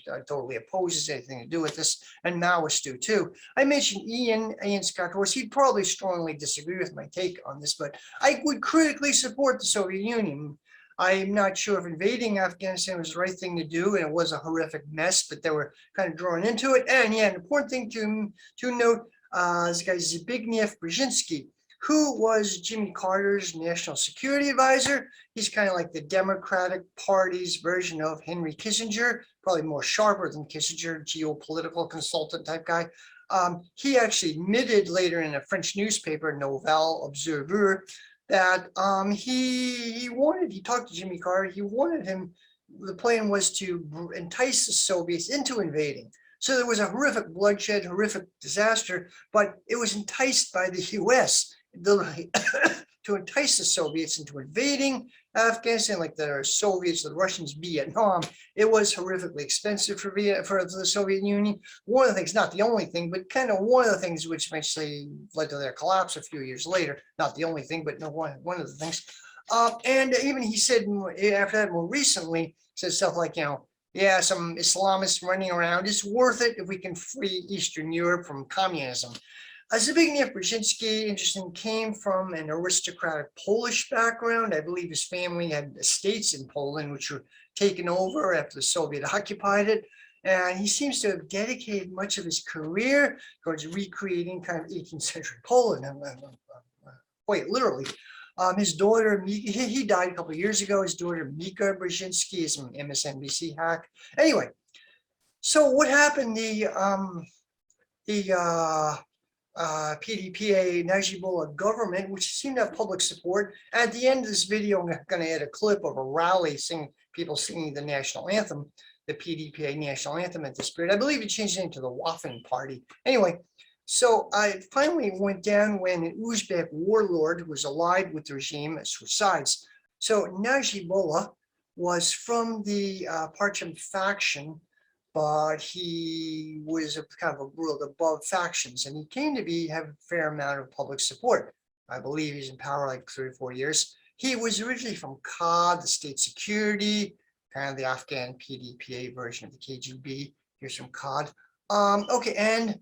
opposes anything to do with this, and Maoists do too. I mentioned Ian Scott Horse. He'd probably strongly disagree with my take on this, but I would critically support the Soviet Union. I'm not sure if invading Afghanistan was the right thing to do, and it was a horrific mess, but they were kind of drawn into it. And yeah, an important thing to note, this guy Zbigniew Brzezinski, who was Jimmy Carter's national security advisor. He's kind of like the Democratic Party's version of Henry Kissinger, probably more sharper than Kissinger, geopolitical consultant type guy. He actually admitted later in a French newspaper, Nouvelle Observer, that he talked to Jimmy Carter, the plan was to entice the Soviets into invading. So there was a horrific bloodshed, horrific disaster, but it was enticed by the US to entice the Soviets into invading Afghanistan, like the Soviets, the Russians, Vietnam. It was horrifically expensive for the Soviet Union. One of the things, not the only thing, but kind of one of the things which eventually led to their collapse a few years later. Not the only thing, but one of the things. And even he said after that, more recently, said stuff like, yeah, some Islamists running around. It's worth it if we can free Eastern Europe from communism. Zbigniew Brzezinski, interesting, came from an aristocratic Polish background. I believe his family had estates in Poland, which were taken over after the Soviet occupied it. And he seems to have dedicated much of his career towards recreating kind of 18th century Poland, quite literally. His daughter, he died a couple of years ago. His daughter, Mika Brzezinski, is an MSNBC hack. Anyway, so what happened? The PDPA Najibullah government, which seemed to have public support. At the end of this video, I'm going to add a clip of a rally, people singing the national anthem, the PDPA national anthem at this period. I believe it changed it into the Waffen Party. Anyway, So I finally went down when an Uzbek warlord who was allied with the regime switched sides. So Najibullah was from the Parcham faction, but he was a kind of a ruled above factions, and he came to have a fair amount of public support. I believe he's in power like 3 or 4 years. He was originally from KAD, the state security, kind of the Afghan PDPA version of the KGB. Here's from KAD. Okay, and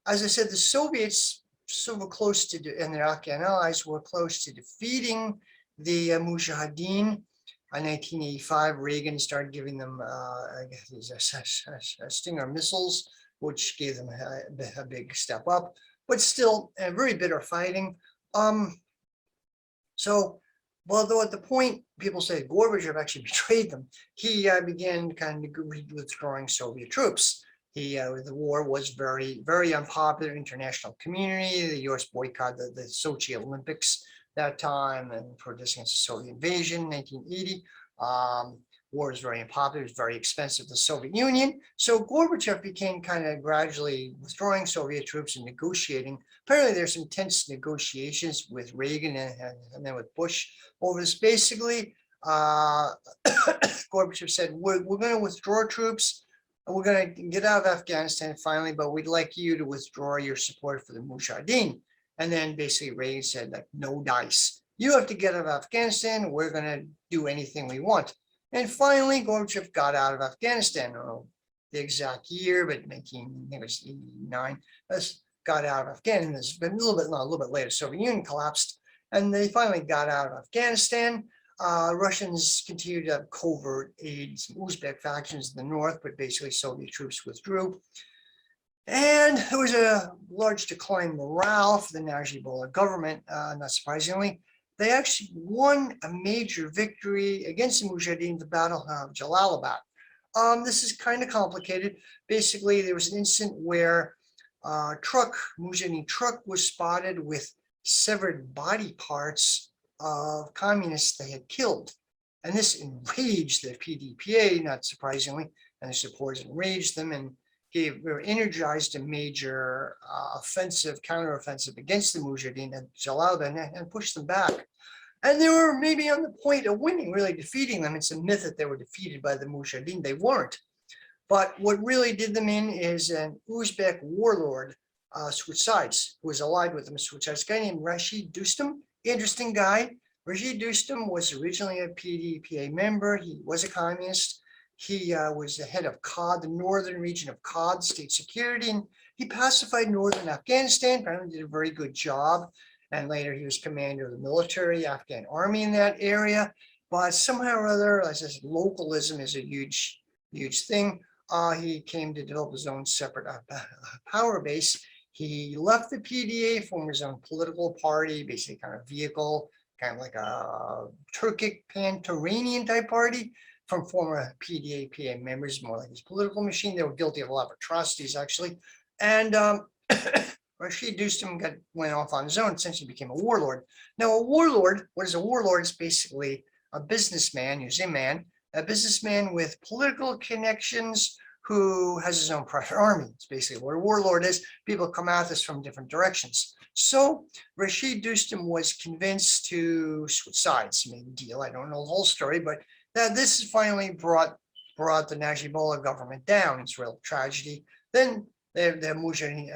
as I said, the Soviets sort of close to, and their Afghan allies were close to defeating the Mujahideen. In 1985, Reagan started giving them these Stinger missiles, which gave them a big step up, but still very bitter fighting. So, well, though at the point people say Gorbachev actually betrayed them, he began kind of withdrawing Soviet troops. The war was very, very unpopular in the international community. The U.S. boycotted the Sochi Olympics that time and protest against the Soviet invasion in 1980. War was very unpopular. It was very expensive to the Soviet Union. So Gorbachev became kind of gradually withdrawing Soviet troops and negotiating. Apparently, there's some tense negotiations with Reagan and then with Bush over this. Basically, Gorbachev said, we're going to withdraw troops. We're going to get out of Afghanistan finally, but we'd like you to withdraw your support for the Mujahideen. And then basically Reagan said, like, no dice. You have to get out of Afghanistan. We're going to do anything we want. And finally, Gorbachev got out of Afghanistan. I don't know the exact year, but 1989, got out of Afghanistan. It's been a little bit later. Soviet Union collapsed, and they finally got out of Afghanistan. Russians continued to have covert aid, some Uzbek factions in the north, but basically Soviet troops withdrew. And there was a large decline in morale for the Najibullah government, not surprisingly. They actually won a major victory against the Mujahideen in the Battle of Jalalabad. This is kind of complicated. Basically, there was an incident where a Mujahideen truck was spotted with severed body parts of communists they had killed. And this enraged the PDPA, not surprisingly, and the supporters enraged them and energized a major counteroffensive against the Mujahideen at Jalalabad and pushed them back. And they were maybe on the point of winning, really defeating them. It's a myth that they were defeated by the Mujahideen. They weren't. But what really did them in is an Uzbek warlord switched sides, who was allied with them, switched sides. A guy named Rashid Dostum, interesting guy. Rashid Dostum was originally a PDPA member. He was a communist. He was the head of KAD, the northern region of KAD, state security, and he pacified northern Afghanistan, apparently did a very good job. And later he was commander of the military Afghan army in that area. But somehow or other, as I said, localism is a huge, huge thing. He came to develop his own separate power base. He left the PDA, formed his own political party, basically kind of vehicle, kind of like a Turkic pan-Turanian type party from former PDA members, more like his political machine. They were guilty of a lot of atrocities, actually. And Rashid Dostum went off on his own, essentially became a warlord. Now, a warlord, what is a warlord? It's basically a businessman, usually a businessman with political connections who has his own private army. It's basically what a warlord is. People come at this from different directions. So Rashid Dostum was convinced to switch sides, made a deal. I don't know the whole story, but this finally brought the Najibullah government down. It's a real tragedy. Then the Mujahideen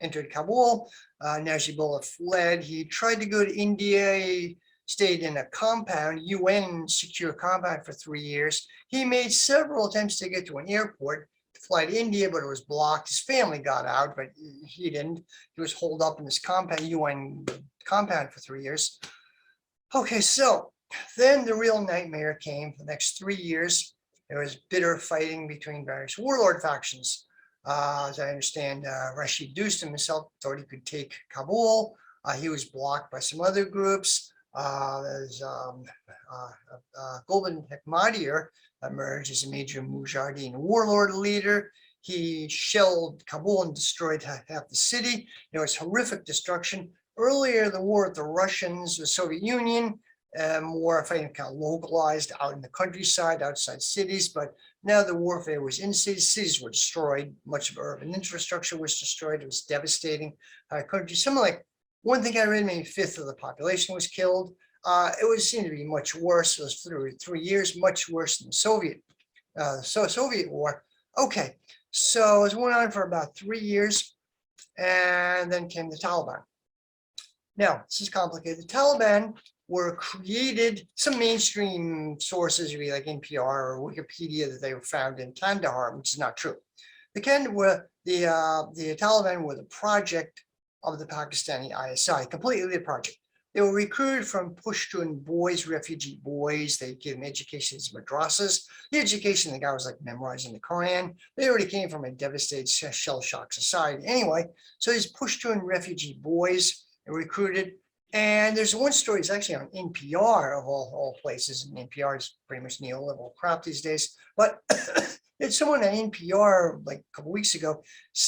entered Kabul. Najibullah fled. He tried to go to India. He stayed in a compound, UN secure compound for 3 years. He made several attempts to get to an airport to fly to India, but it was blocked. His family got out, but he didn't. He was holed up in this compound, UN compound for 3 years. Okay, so then the real nightmare came. For the next 3 years, there was bitter fighting between various warlord factions. As I understand, Rashid Dostum himself thought he could take Kabul. He was blocked by some other groups. There's Golden Hekmatyar emerged as a major Mujahideen warlord leader. He shelled Kabul and destroyed half the city. There was horrific destruction. Earlier, the war with the Russians, the Soviet Union, more fighting kind of localized out in the countryside, outside cities, but now the warfare was in cities. Cities were destroyed. Much of urban infrastructure was destroyed. It was devastating. Country, something like, one thing I read, maybe a fifth of the population was killed. It would seem to be much worse. It was through 3 years, much worse than the Soviet War. Okay, so it was went on for about 3 years, and then came the Taliban. Now, this is complicated. The Taliban were created, some mainstream sources, like NPR or Wikipedia, that they were found in Kandahar, which is not true. The Taliban were the project of the Pakistani ISI, completely the project. They were recruited from Pushtun boys, refugee boys. They gave them education as madrasas. The education, the guy was like memorizing the Quran. They already came from a devastated shell-shocked society. Anyway, so these Pushtun refugee boys were recruited. And there's one story, it's actually on NPR of all places. And NPR is pretty much neoliberal crap these days. But there's someone at NPR like a couple weeks ago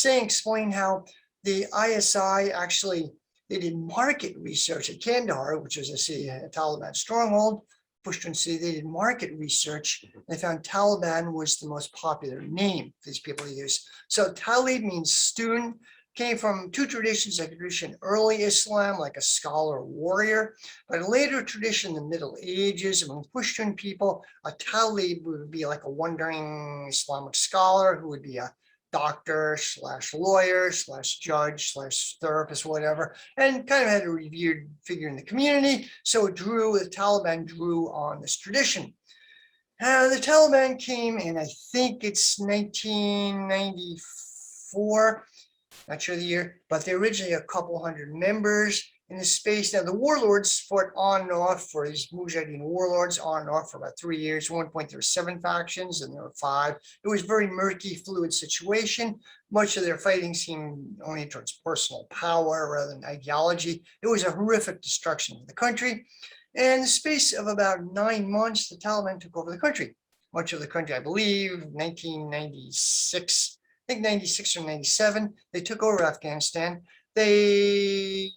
explain how the ISI actually, they did market research at Kandahar, which was a city, a Taliban stronghold, Pushtun city. They did market research. They found Taliban was the most popular name these people use. So Talib means student, came from two traditions, a tradition early Islam, like a scholar warrior, but a later tradition, the Middle Ages, among Pushtun people, a Talib would be like a wandering Islamic scholar who would be a doctor / lawyer / judge / therapist, whatever, and kind of had a revered figure in the community. So the Taliban drew on this tradition. The Taliban came in, I think it's 1994, not sure the year, but they're originally a couple hundred members in the space. Now, the warlords fought on and off for these Mujahideen warlords on and off for about 3 years. At one point, there were 7 factions and there were 5. It was a very murky, fluid situation. Much of their fighting seemed only towards personal power rather than ideology. It was a horrific destruction of the country. And in the space of about 9 months, the Taliban took over the country. Much of the country, I believe, 1996. I think 96 or 97, they took over Afghanistan. The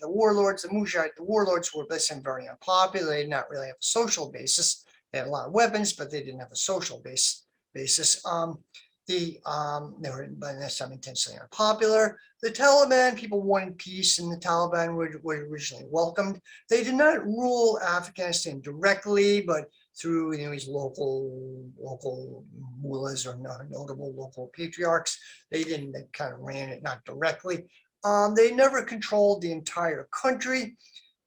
warlords, the Mujahid, the warlords were basically very unpopular. They did not really have a social basis. They had a lot of weapons, but they didn't have a social basis. They were by that time intensely unpopular. The Taliban, people wanted peace, and the Taliban were originally welcomed. They did not rule Afghanistan directly, but through these local mullahs or notable local patriarchs. They kind of ran it, not directly. They never controlled the entire country.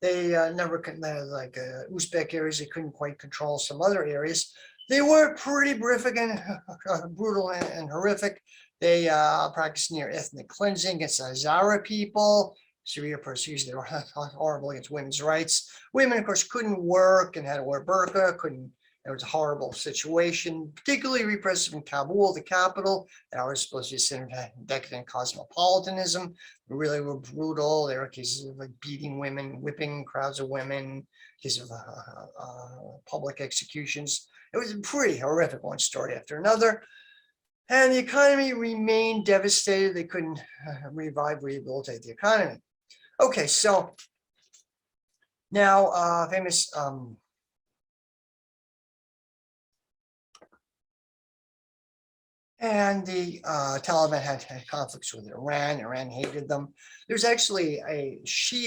They never, like Uzbek areas, they couldn't quite control some other areas. They were pretty horrific and brutal and horrific. They practiced near ethnic cleansing against the Hazara people, severe persecution. They were horrible against women's rights. Women, of course, couldn't work and had to wear burqa, it was a horrible situation, particularly repressive in Kabul, the capital. That was supposed to be a center of decadent cosmopolitanism. They really were brutal. There were cases of like beating women, whipping crowds of women, cases of public executions. It was a pretty horrific, one story after another. And the economy remained devastated. They couldn't rehabilitate the economy. Okay, so now famous and the Taliban had conflicts with Iran. Iran hated them. There's actually a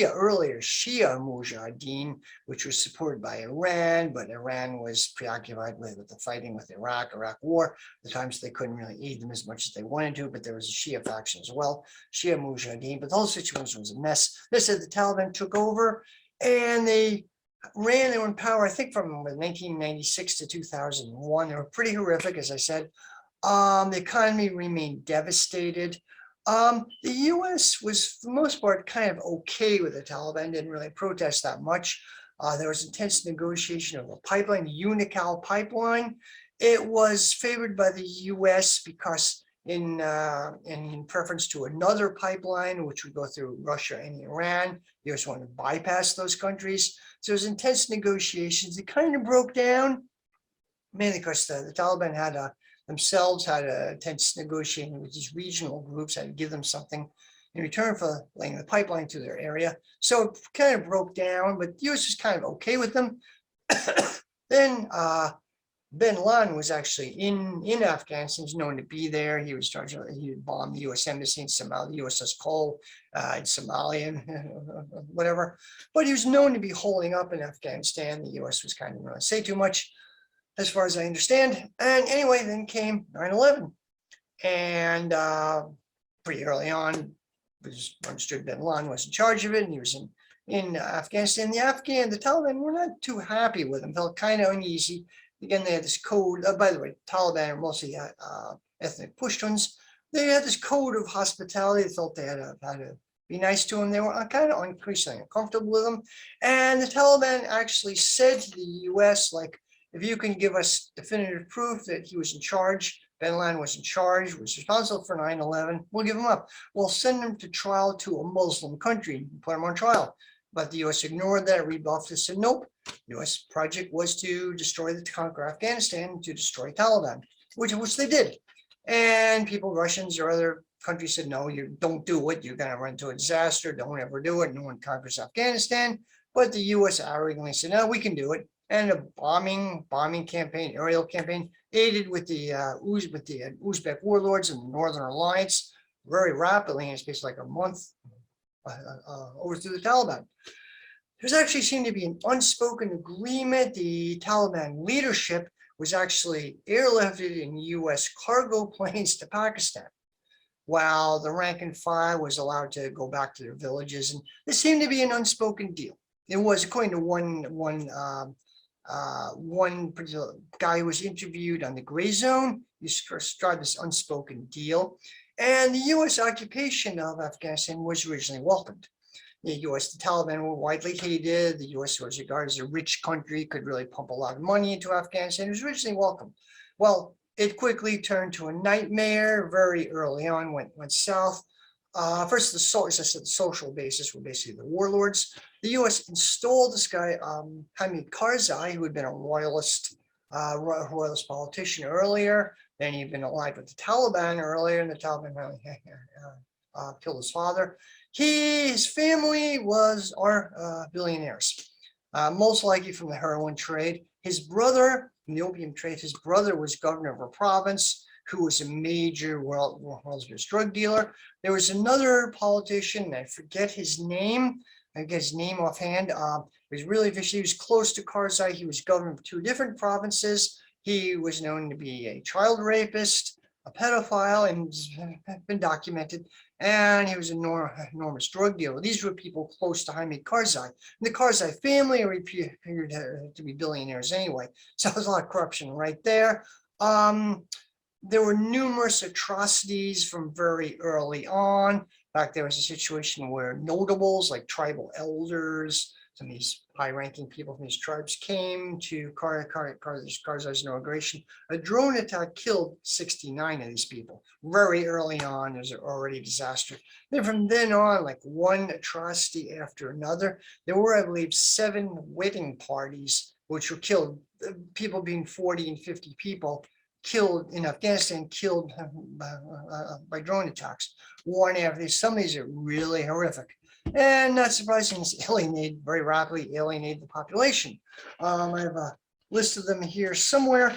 earlier Shia Mujahideen, which was supported by Iran, but Iran was preoccupied with the fighting with Iraq war. At the times they couldn't really aid them as much as they wanted to, but there was a Shia faction as well, Shia Mujahideen. But the whole situation was a mess. They said the Taliban took over and they were in power, I think from 1996 to 2001. They were pretty horrific, as I said. The economy remained devastated. The U.S. was, for the most part, kind of okay with the Taliban, didn't really protest that much. There was intense negotiation of a pipeline, the Unocal pipeline. It was favored by the U.S. because in preference to another pipeline, which would go through Russia and Iran, the U.S. wanted to bypass those countries. So there was intense negotiations. It kind of broke down, mainly because the Taliban themselves had a tense negotiating with these regional groups, had to give them something. in return for laying the pipeline to their area. So it kind of broke down, but the U.S. was kind of okay with them. Then bin Laden was actually in Afghanistan. He's known to be there. He was charged. He bombed the U.S. embassy in Somalia, the USS Cole in Somalia, whatever. But he was known to be holding up in Afghanistan. The U.S. was kind of not say too much, as far as I understand. And anyway, then came 9/11, and pretty early on, it was understood bin Laden was in charge of it, and he was in Afghanistan. The Taliban were not too happy with him. Felt kind of uneasy. Again, they had this code. By the way, Taliban are mostly ethnic Pashtuns. They had this code of hospitality. They felt they had to be nice to him. They were kind of increasingly uncomfortable with him. And the Taliban actually said to the U.S., like, if you can give us definitive proof that he was in charge, bin Laden was in charge, was responsible for 9/11, we'll give him up. We'll send him to trial to a Muslim country and put him on trial. But the U.S. ignored that, rebuffed it, said, nope. The U.S. project was to conquer Afghanistan, to destroy Taliban, which they did. And people, Russians or other countries said, no, you don't do it. You're going to run into a disaster. Don't ever do it. No one conquers Afghanistan. But the U.S. arrogantly said, no, we can do it. And a bombing campaign, aerial campaign, aided with the Uzbek warlords and the Northern Alliance very rapidly, in a space like a month, overthrew the Taliban. There's actually seemed to be an unspoken agreement. The Taliban leadership was actually airlifted in U.S. cargo planes to Pakistan, while the rank and file was allowed to go back to their villages. And there seemed to be an unspoken deal. It was, according to one particular guy who was interviewed on the Gray Zone, he started this unspoken deal. And the U.S. occupation of Afghanistan was originally welcomed. The Taliban were widely hated. The U.S. was regarded as a rich country, could really pump a lot of money into Afghanistan. It was originally welcomed. Well, it quickly turned to a nightmare very early on, went south. First, as I said, the social basis were basically the warlords. The U.S. installed this guy, Hamid Karzai, who had been a royalist politician earlier. Then he'd been allied with the Taliban earlier, and the Taliban killed his father. His family are billionaires, most likely from the heroin trade. His brother, from the opium trade, his brother was governor of a province who was a major world's drug dealer. There was another politician, I forget his name. I get his name offhand. He was really vicious. He was close to Karzai. He was governor of 2 different provinces. He was known to be a child rapist, a pedophile, and has been documented. And he was an enormous drug dealer. These were people close to Hamid Karzai. And the Karzai family appeared to be billionaires anyway. So there's a lot of corruption right there. There were numerous atrocities from very early on. In fact, there was a situation where notables like tribal elders, some of these high-ranking people from these tribes came to Karzai's inauguration. A drone attack killed 69 of these people. Very early on, there's already a disaster. Then from then on, like one atrocity after another, there were, I believe, 7 wedding parties which were killed. People being 40 and 50 people killed in Afghanistan, killed by drone attacks. One after these. Some of these are really horrific. And not surprisingly, very rapidly alienate the population. I have a list of them here somewhere.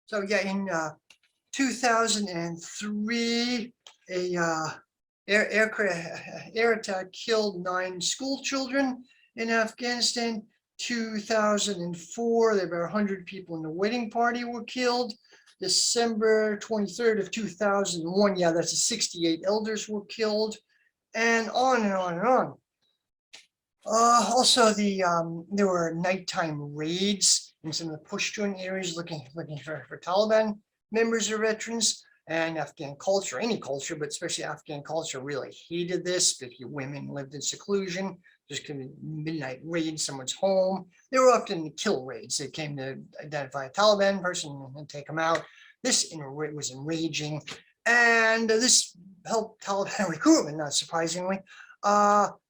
So yeah, in 2003, a air attack killed 9 school children in Afghanistan. 2004, there were 100 people in the wedding party were killed. December 23rd of 2001, yeah, that's 68 elders were killed, and on and on and on. Also, there were nighttime raids in some of the Pashtun areas looking for Taliban members or veterans. And Afghan culture, any culture, but especially Afghan culture, really hated this. If you women lived in seclusion, just committed midnight raid in someone's home. They were often kill raids. They came to identify a Taliban person and take them out. This was enraging, and this helped Taliban recruitment, not surprisingly.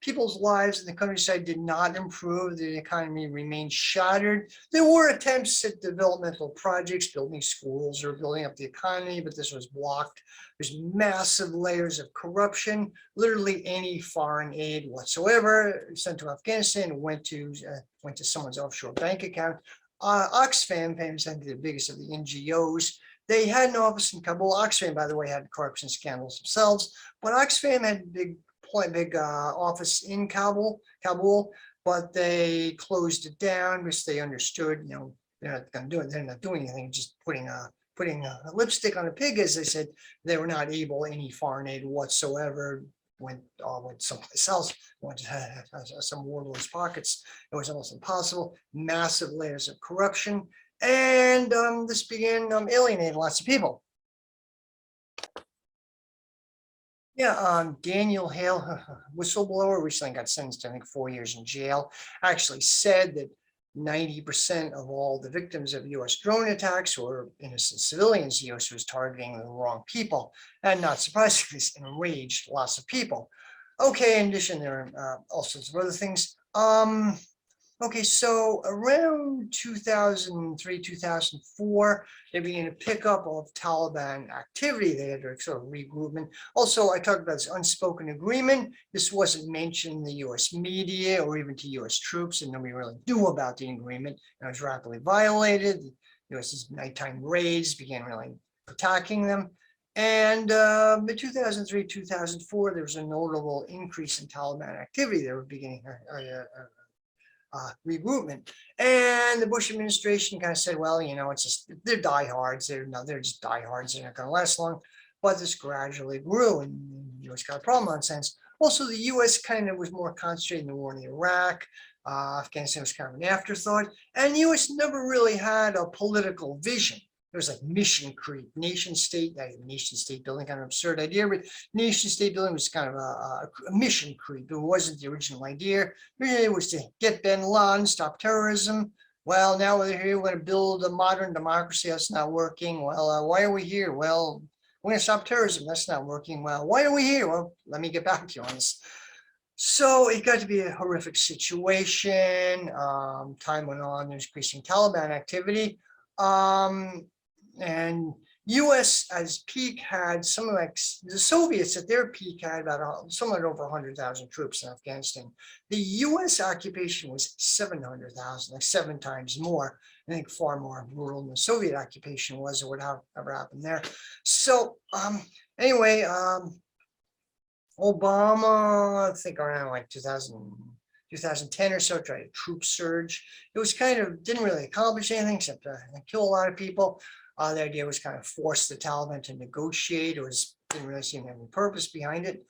People's lives in the countryside did not improve. The economy remained shattered. There were attempts at developmental projects, building schools or building up the economy, but this was blocked. There's massive layers of corruption. Literally any foreign aid whatsoever sent to Afghanistan went to someone's offshore bank account. Oxfam, famously the biggest of the NGOs, they had an office in Kabul. Oxfam, by the way, had corruption scandals themselves, but Oxfam had big office in Kabul, but they closed it down because they understood, they're not going to do it. They're not doing anything, just putting a lipstick on a pig, as they said. They were not able, any foreign aid whatsoever went someplace else, went to some warlords' pockets. It was almost impossible. Massive layers of corruption, and this began alienating lots of people. Yeah, Daniel Hale, whistleblower, recently got sentenced to, I think, 4 years in jail, actually said that 90% of all the victims of U.S. drone attacks were innocent civilians. The U.S. was targeting the wrong people, and not surprisingly, this enraged lots of people. Okay, in addition, there are all sorts of other things. Okay, so around 2003, 2004, they began to pick up of Taliban activity. They had to sort of regroupment. Also, I talked about this unspoken agreement. This wasn't mentioned in the U.S. media or even to U.S. troops, and nobody really knew about the agreement. And it was rapidly violated. The U.S.'s nighttime raids began really attacking them. And in 2003, 2004, there was a notable increase in Taliban activity. They were beginning regroupment, and the Bush administration kind of said, well, it's just, they're diehards. They're just diehards. They're not going to last long. But this gradually grew, and the U.S. got a problem on sense. Also, the U.S. kind of was more concentrated in the war in Iraq. Afghanistan was kind of an afterthought, and the U.S. never really had a political vision. There was like mission creep, nation state building, kind of absurd idea, but nation state building was kind of a mission creep. It wasn't the original idea. It was to get bin Laden, stop terrorism. Well, now we're here, we're going to build a modern democracy. That's not working. Well, why are we here? Well, we're going to stop terrorism. That's not working. Well, why are we here? Well, let me get back to you on this. So it got to be a horrific situation. Time went on, there's increasing Taliban activity. And U.S. as peak had something like the Soviets at their peak had about somewhat over 100,000 troops in Afghanistan. The U.S. occupation was 700,000, like 7 times more. I think far more brutal than the Soviet occupation was, or whatever happened there. So anyway, Obama, I think around like 2010 or so, tried a troop surge. It was kind of, didn't really accomplish anything except kill a lot of people. The idea was kind of force the Taliban to negotiate. Didn't really seem to have any purpose behind it.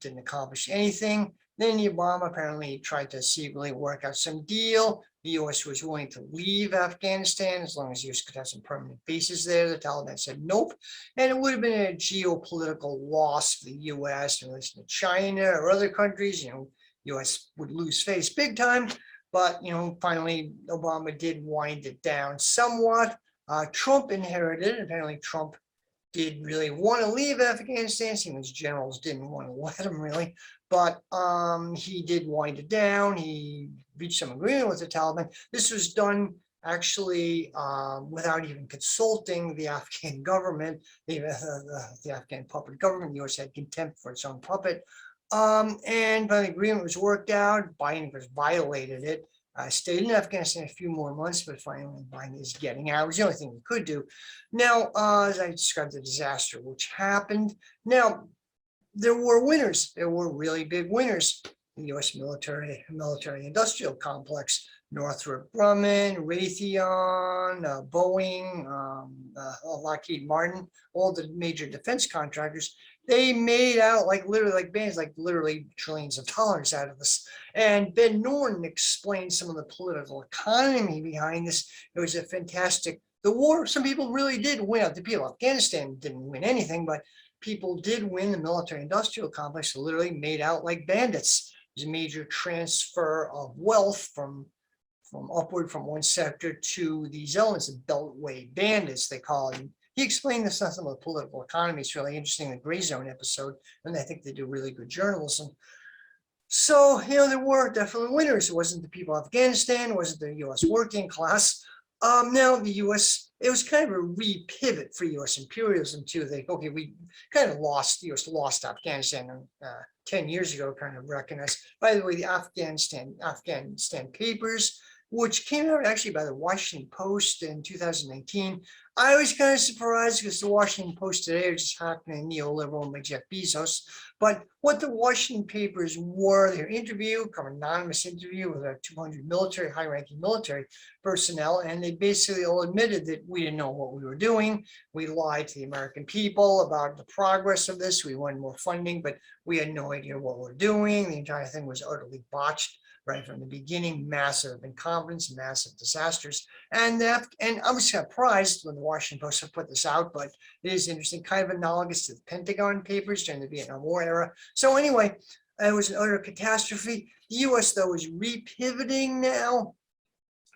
Didn't accomplish anything. Then Obama apparently tried to secretly work out some deal. The U.S. was willing to leave Afghanistan as long as the U.S. could have some permanent bases there. The Taliban said nope. And it would have been a geopolitical loss for the U.S. in relation to China or other countries. U.S. would lose face big time. But, finally, Obama did wind it down somewhat. Trump inherited it. Apparently, Trump did really want to leave Afghanistan. Some of his generals didn't want to let him really, but he did wind it down. He reached some agreement with the Taliban. This was done actually without even consulting the Afghan government, the Afghan puppet government. The U.S. had contempt for its own puppet. And by the agreement was worked out, Biden was violated it. Stayed in Afghanistan a few more months, but finally Biden is getting out. It was the only thing we could do. Now, as I described the disaster which happened, now there were winners. There were really big winners. The U.S. military-industrial complex, Northrop Grumman, Raytheon, Boeing, Lockheed Martin, all the major defense contractors. They made out literally trillions of dollars out of this. And Ben Norton explained some of the political economy behind this. It was a fantastic, the war, some people really did win out. The people of Afghanistan didn't win anything, but people did win. The military industrial complex literally made out like bandits. There's a major transfer of wealth from upward from one sector to these elements, the Beltway bandits, they call it. He explained this on some of the political economy. It's really interesting, the Gray Zone episode, and I think they do really good journalism. So, there were definitely winners. It wasn't the people of Afghanistan, it wasn't the U.S. working class. Now the U.S., it was kind of a re-pivot for U.S. imperialism too. Okay, we kind of lost, the U.S. lost Afghanistan 10 years ago, kind of recognized. By the way, the Afghanistan papers, which came out actually by the Washington Post in 2019. I was kind of surprised because the Washington Post today are just hacking neoliberal like Jeff Bezos. But what the Washington papers were, their interview, an anonymous interview with 200 military, high-ranking military personnel, and they basically all admitted that we didn't know what we were doing. We lied to the American people about the progress of this. We wanted more funding, but we had no idea what we're doing. The entire thing was utterly botched right from the beginning, massive incompetence, massive disasters. And I was surprised when the Washington Post put this out, but it is interesting, kind of analogous to the Pentagon papers during the Vietnam War era. So anyway, it was an utter catastrophe. The US, though, is repivoting now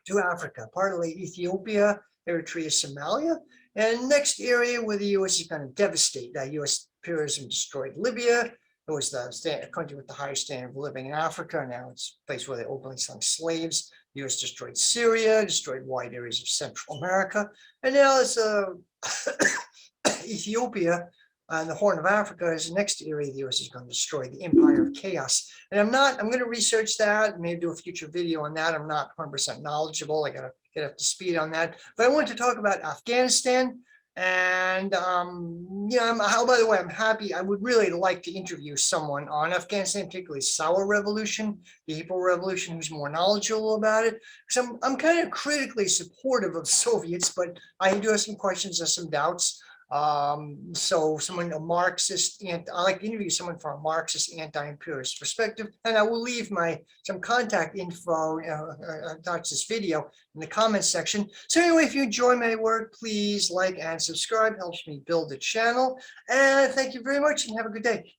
to Africa, partly Ethiopia, Eritrea, Somalia. And next area where the US is going to devastate. US imperialism destroyed Libya. It was the country with the highest standard of living in Africa. Now it's a place where they openly selling slaves. The US destroyed Syria, destroyed wide areas of Central America. And now it's Ethiopia and the Horn of Africa is the next area the US is going to destroy, the Empire of Chaos. And I'm going to research that, maybe do a future video on that. I'm not 100% knowledgeable. I got to get up to speed on that. But I want to talk about Afghanistan. And, by the way, I'm happy. I would really like to interview someone on Afghanistan, particularly Sauer Revolution, the April Revolution, who's more knowledgeable about it. Because I'm kind of critically supportive of Soviets, but I do have some questions and some doubts. So someone, a Marxist, and I like to interview someone from a Marxist anti-imperialist perspective, and I will leave some contact info attached this video in the comments section. So anyway, if you enjoy my work, please like and subscribe. Helps me build the channel. And thank you very much and have a good day.